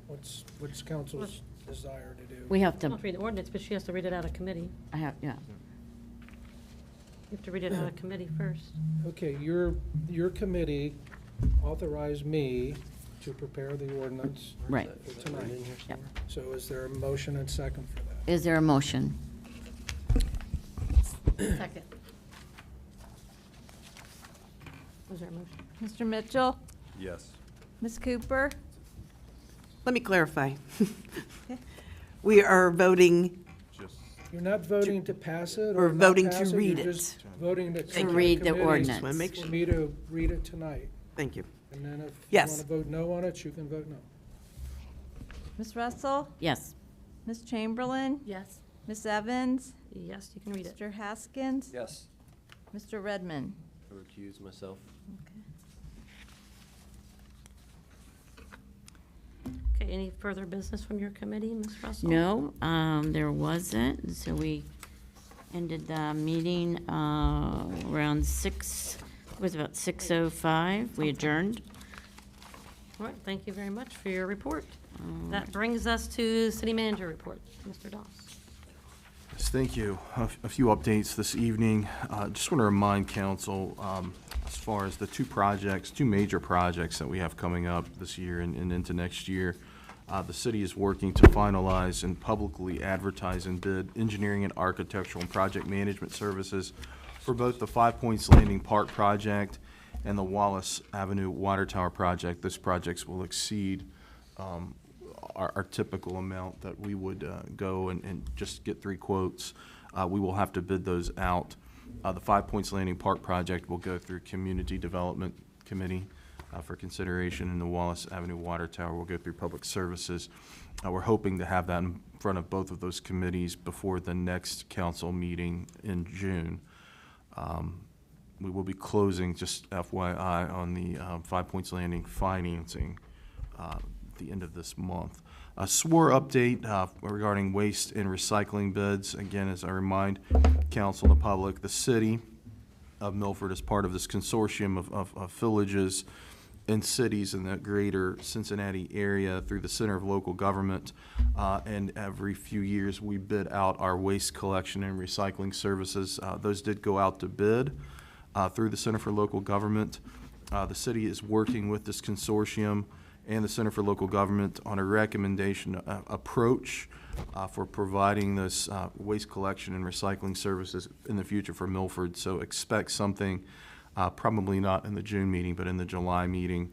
E: what's council's desire to do?
D: We have
A: I
D: to,
A: don't read the ordinance, but she has to read it out of committee.
D: yeah.
A: You have to read it out of committee first.
E: Okay, your committee authorized me to prepare the ordinance
D: Right.
E: for tonight.
D: Yep.
E: So is there a motion and second for that?
D: Is there a motion?
A: Second. Was there a motion?
R: Mr. Mitchell?
P: Yes.
R: Ms. Cooper?
Q: Let me clarify. We are voting,
E: You're not voting to pass it
Q: We're
E: or not
Q: voting to
E: pass it,
Q: read
E: you're
Q: it.
E: just voting to.
D: To read the
E: committee
D: ordinance.
Q: Wanna make sure-
E: For me to read it tonight.
Q: thank you.
E: And then if you
Q: Yes.
E: want to vote no on it, you can vote no.
R: Ms. Russell?
D: Yes.
R: Ms. Chamberlain?
A: Yes.
R: Ms. Evans?
A: Yes, you can read it.
R: Mr. Haskins?
O: Yes.
R: Mr. Redmond?
O: I recuse myself.
A: Okay, any further business from your committee, Ms. Russell?
D: No, there wasn't, so we ended the meeting around 6, it was about 6:05. We adjourned.
A: All right, thank you very much for your report. That brings us to city manager report. Mr. Doss.
P: Yes, thank you. A few updates this evening. Just want to remind council, as far as the two major projects that we have coming up this year and into next year, the city is working to finalize and publicly advertise and bid engineering and architectural and project management services for both the Five Points Landing Park project and the Wallace Avenue Water Tower project. Those projects will exceed our typical amount that we would go and just get 3 quotes. We will have to bid those out. The Five Points Landing Park project will go through Community Development Committee for consideration, and the Wallace Avenue Water Tower will go through Public Services. We're hoping to have that in front of both of those committees before the next council meeting in June. We will be closing, just FYI, on the Five Points Landing financing at the end of this month. A SWOR update regarding waste and recycling bids. Again, as I remind council and the public, the city of Milford is part of this consortium of villages and cities in the greater Cincinnati area through the Center of Local Government. And every few years, we bid out our waste collection and recycling services. Those did go out to bid through the Center for Local Government. The city is working with this consortium and the Center for Local Government on a recommendation approach for providing this waste collection and recycling services in the future for Milford. So expect something, probably not in the June meeting, but in the July meeting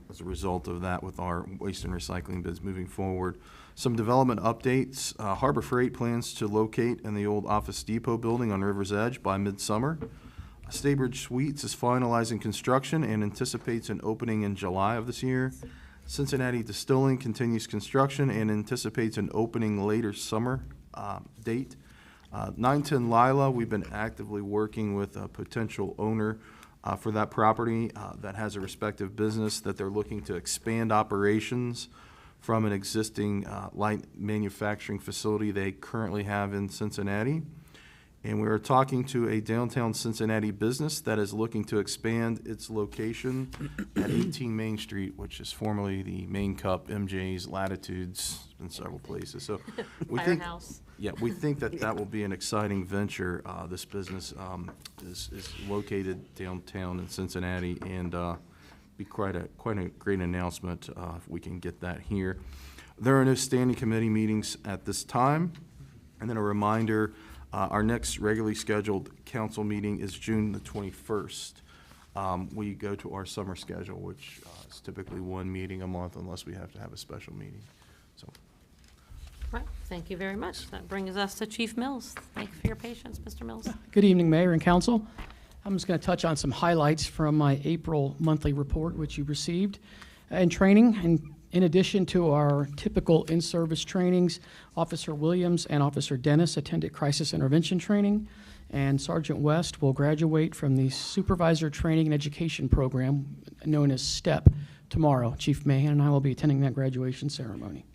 P: as a result of that with our waste and recycling bids moving forward. Some development updates. Harbor Freight plans to locate in the old Office Depot building on River's Edge by midsummer. Staybridge Suites is finalizing construction and anticipates an opening in July of this year. Cincinnati Distilling continues construction and anticipates an opening later summer date. 910 Lila, we've been actively working with a potential owner for that property that has a respective business that they're looking to expand operations from an existing light manufacturing facility they currently have in Cincinnati. And we are talking to a downtown Cincinnati business that is looking to expand its location at 18 Main Street, which is formerly the Main Cup, MJ's, Latitudes, in several places. So we think,
A: Firehouse.
P: yeah, we think that will be an exciting venture. This business is located downtown in Cincinnati, and be quite a great announcement if we can get that here. There are no standing committee meetings at this time. And then a reminder, our next regularly scheduled council meeting is June the 21st. We go to our summer schedule, which is typically 1 meeting a month unless we have to have a special meeting. So,
A: Right, thank you very much. That brings us to Chief Mills. Thank you for your patience, Mr. Mills.
S: Good evening, Mayor and Council. I'm just going to touch on some highlights from my April monthly report, which you received, and training. And in addition to our typical in-service trainings, Officer Williams and Officer Dennis attended crisis intervention training, and Sergeant West will graduate from the Supervisor Training and Education Program, known as STEP, tomorrow. Chief Mahan and I will be attending that graduation ceremony.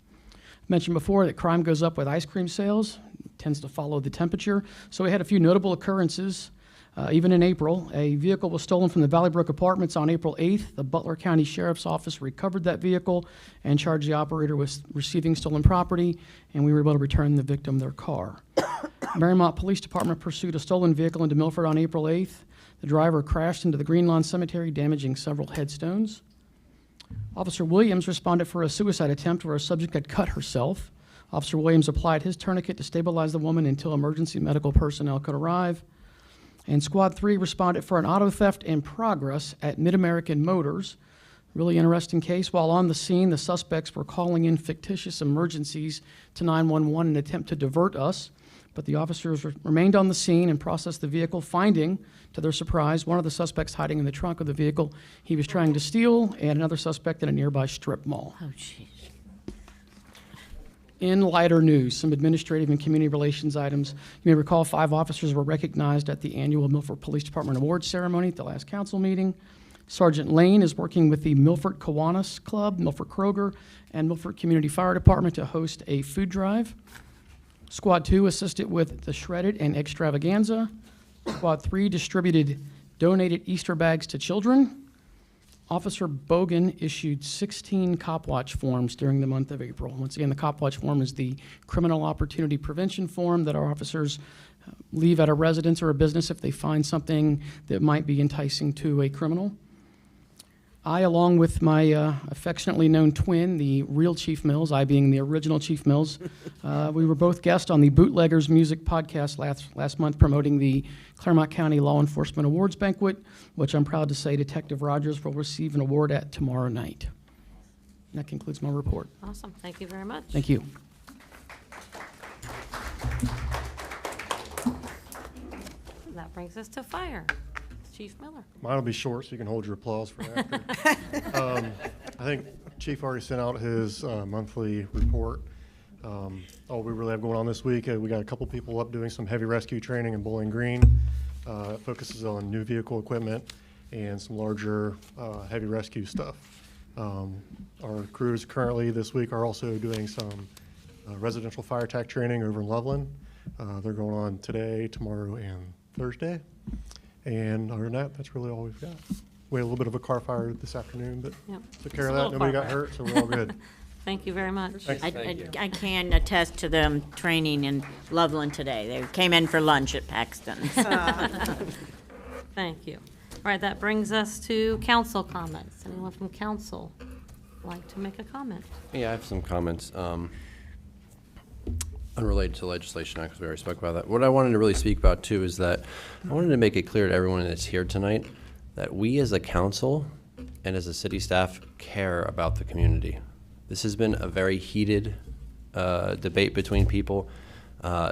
S: Mentioned before that crime goes up with ice cream sales, tends to follow the temperature. So we had a few notable occurrences. Even in April, a vehicle was stolen from the Valley Brook Apartments on April 8th. The Butler County Sheriff's Office recovered that vehicle and charged the operator with receiving stolen property, and we were able to return the victim their car. Marymount Police Department pursued a stolen vehicle into Milford on April 8th. The driver crashed into the Green Lawn Cemetery, damaging several headstones. Officer Williams responded for a suicide attempt where a subject had cut herself. Officer Williams applied his tourniquet to stabilize the woman until emergency medical personnel could arrive. And Squad 3 responded for an auto theft in progress at Mid-American Motors. Really interesting case. While on the scene, the suspects were calling in fictitious emergencies to 911 in an attempt to divert us, but the officers remained on the scene and processed the vehicle, finding, to their surprise, one of the suspects hiding in the trunk of the vehicle he was trying to steal, and another suspect in a nearby strip mall.
D: Oh, jeez.
S: In lighter news, some administrative and community relations items. You may recall 5 officers were recognized at the annual Milford Police Department Awards ceremony at the last council meeting. Sergeant Lane is working with the Milford Kiwanis Club, Milford Kroger, and Milford Community Fire Department to host a food drive. Squad 2 assisted with the Shredded and Extravaganza. Squad 3 distributed donated Easter bags to children. Officer Bogan issued 16 Cop Watch forms during the month of April. Once again, the Cop Watch form is the criminal opportunity prevention form that our officers leave at a residence or a business if they find something that might be enticing to a criminal. I, along with my affectionately known twin, the real Chief Mills, I being the original Chief Mills, we were both guests on the Bootleggers Music podcast last month promoting the Claremont County Law Enforcement Awards Banquet, which I'm proud to say Detective Rogers will receive an award at tomorrow night. And that concludes my report.
A: Awesome. Thank you very much.
S: Thank you.
A: That brings us to fire. Chief Miller.
T: Mine will be short, so you can hold your applause for after. I think Chief already sent out his monthly report. All we really have going on this week, we got a couple people up doing some heavy rescue training in Bowling Green. It focuses on new vehicle equipment and some larger heavy rescue stuff. Our crews currently this week are also doing some residential fire attack training over in Loveland. They're going on today, tomorrow, and Thursday. And other than that, that's really all we've got. We had a little bit of a car fire this afternoon, but
A: Yep.
T: took care of that. Nobody got hurt, so we're all good.
A: Thank you very much.
T: Thanks.
D: I can attest to them training in Loveland today. They came in for lunch at Paxton.
A: Thank you. All right, that brings us to council comments. Anyone from council like to make a comment?
O: Yeah, I have some comments. Unrelated to legislation, because we already spoke about that. What I wanted to really speak about, too, is that I wanted to make it clear to everyone that's here tonight that we as a council and as a city staff care about the community. This has been a very heated debate between people.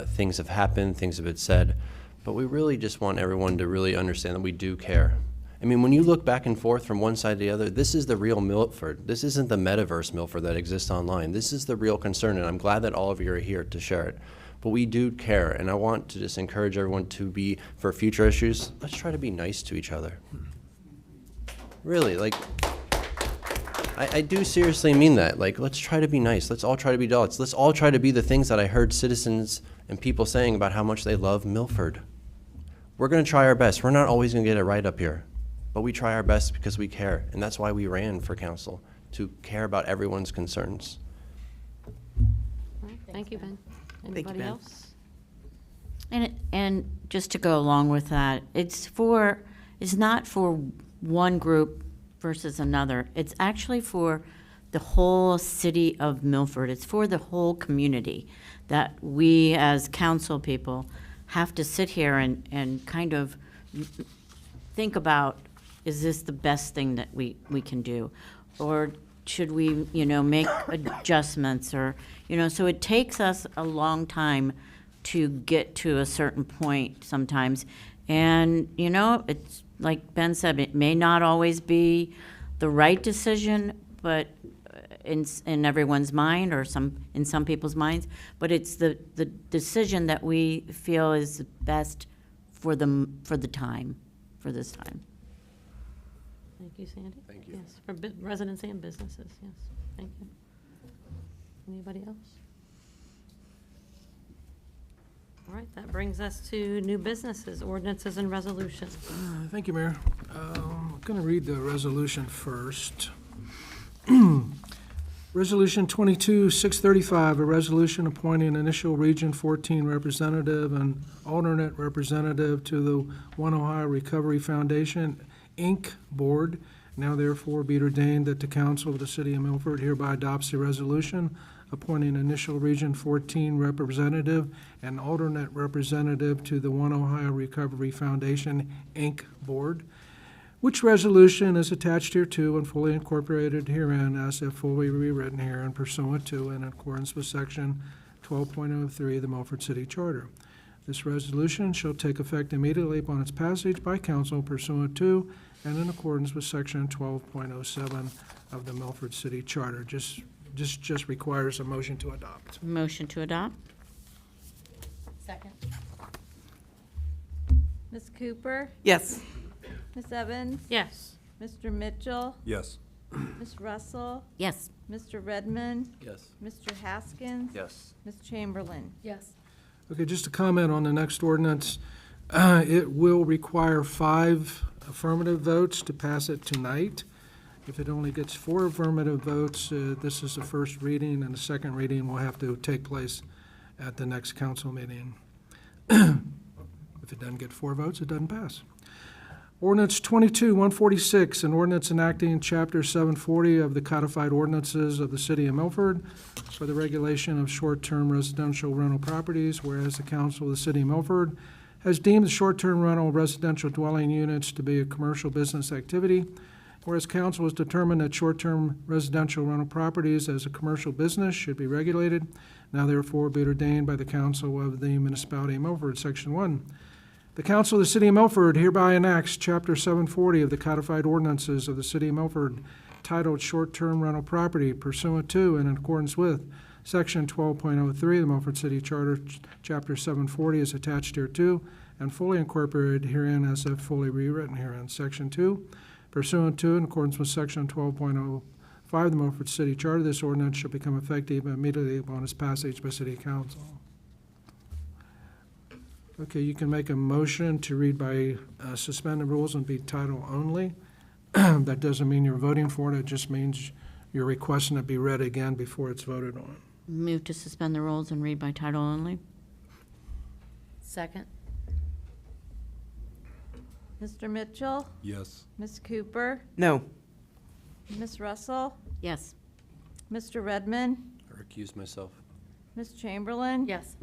O: Things have happened, things have been said, but we really just want everyone to really understand that we do care. I mean, when you look back and forth from one side to the other, this is the real Milford. This isn't the metaverse Milford that exists online. This is the real concern, and I'm glad that all of you are here to share it. But we do care, and I want to just encourage everyone to be, for future issues, let's try to be nice to each other. Really, like, I do seriously mean that. Like, let's try to be nice. Let's all try to be adults. Let's all try to be the things that I heard citizens and people saying about how much they love Milford. We're going to try our best. We're not always going to get it right up here. But we try our best because we care, and that's why we ran for council, to care about everyone's concerns.
A: All right, thank you, Ben. Anybody
Q: Ben.
A: else?
D: And just to go along with that, it's not for one group versus another. It's actually for the whole city of Milford. It's for the whole community that we as council people have to sit here and kind of think about, is this the best thing that we can do? Or should we, make adjustments or, so it takes us a long time to get to a certain point sometimes. And, it's like Ben said, it may not always be the right decision, but in everyone's mind or in some people's minds, but it's the decision that we feel is best for this time.
A: Thank you, Sandy.
O: Thank you.
A: Yes, for residents and businesses, yes. Thank you. Anybody else? All right, that brings us to new businesses, ordinances, and resolutions.
E: Thank you, Mayor. I'm going to read the resolution first. Resolution 22-635, a resolution appointing initial Region 14 representative and alternate representative to the One Ohio Recovery Foundation, Inc. Board. Now therefore be it ordained that the Council of the City of Milford hereby adopts the resolution appointing initial Region 14 representative and alternate representative to the One Ohio Recovery Foundation, Inc. Board, which resolution is attached hereto and fully incorporated herein as if fully rewritten herein pursuant to and in accordance with Section 12.03 of the Milford City Charter. This resolution shall take effect immediately upon its passage by council pursuant to and in accordance with Section 12.07 of the Milford City Charter. Just requires a motion to adopt.
D: Motion to adopt?
R: Second. Ms. Cooper?
Q: Yes.
R: Ms. Evans?
A: Yes.
R: Mr. Mitchell?
P: Yes.
R: Ms. Russell?
D: Yes.
R: Mr. Redmond?
O: Yes.
R: Mr. Haskins?
P: Yes.
R: Ms. Chamberlain?
A: Yes.
E: Okay, just a comment on the next ordinance. It will require 5 affirmative votes to pass it tonight. If it only gets 4 affirmative votes, this is the first reading, and the second reading will have to take place at the next council meeting. If it doesn't get 4 votes, it doesn't pass. Ordinance 22-146, an ordinance enacting Chapter 740 of the Codified Ordinances of the City of Milford for the regulation of short-term residential rental properties, whereas the Council of the City of Milford has deemed the short-term rental residential dwelling units to be a commercial business activity, whereas Council has determined that short-term residential rental properties as a commercial business should be regulated, now therefore be it ordained by the Council of the Municipality of Milford, Section 1. The Council of the City of Milford hereby enacts Chapter 740 of the Codified Ordinances of the City of Milford, titled Short-Term Rental Property, pursuant to and in accordance with Section 12.03 of the Milford City Charter. Chapter 740 is attached hereto and fully incorporated herein as if fully rewritten herein. Section 2, pursuant to and in accordance with Section 12.05 of the Milford City Charter, this ordinance shall become effective immediately upon its passage by City Council. Okay, you can make a motion to read by suspend the rules and be title only. That doesn't mean you're voting for it. It just means you're requesting it be read again before it's voted on.
D: Move to suspend the rules and read by title only?
A: Second.
R: Mr. Mitchell?
P: Yes.
R: Ms. Cooper?
Q: No.
R: Ms. Russell?
D: Yes.
R: Mr. Redmond?
O: I recuse myself.
R: Ms. Chamberlain?
A: Yes.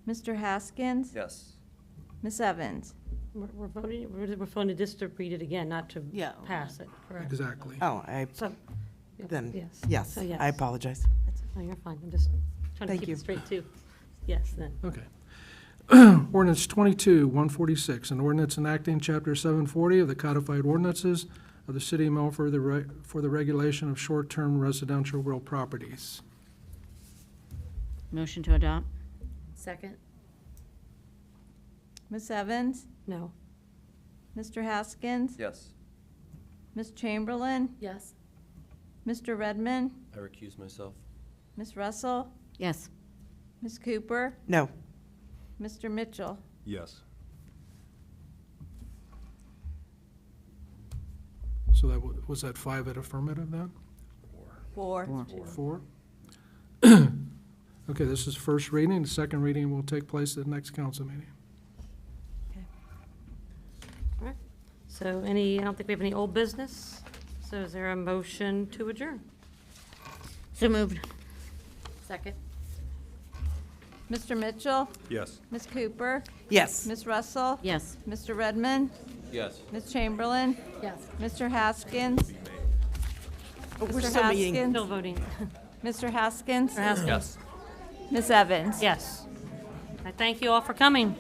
R: Mr. Haskins?
O: Yes.
R: Ms. Evans?
A: We're voting just to read it again, not to
Q: Yeah.
A: pass it, correct?
E: Exactly.
Q: Oh, I,
A: So,
Q: then,
A: yes.
Q: yes,
A: So, yes.
Q: I apologize.
A: No, you're fine. I'm just trying to
Q: Thank
A: keep
Q: you.
A: it straight, too. Yes, then.
E: Okay. Ordinance 22-146, an ordinance enacting Chapter 740 of the Codified Ordinances of the City of Milford for the regulation of short-term residential real properties.
D: Motion to adopt?
A: Second?
R: Ms. Evans?
A: No.
R: Mr. Haskins?
O: Yes.
R: Ms. Chamberlain?
A: Yes.
R: Mr. Redmond?
O: I recuse myself.
R: Ms. Russell?
D: Yes.
R: Ms. Cooper?
Q: No.
R: Mr. Mitchell?
P: Yes.
E: So that, was that 5 at affirmative then?
R: 4.
E: 4? Okay, this is first reading. The second reading will take place at the next council meeting.
A: All right. So I don't think we have any old business. So is there a motion to adjourn?
D: So moved.
A: Second.
R: Mr. Mitchell?
P: Yes.
R: Ms. Cooper?
Q: Yes.
R: Ms. Russell?
D: Yes.
R: Mr. Redmond?
O: Yes.
R: Ms. Chamberlain?
A: Yes.
R: Mr. Haskins?
Q: Oh, we're
R: Mr.
Q: still meeting.
R: Haskins?
A: Still voting.
R: Mr. Haskins?
A: Haskins.
O: Yes.
R: Ms. Evans?
A: Yes. I thank you all for coming.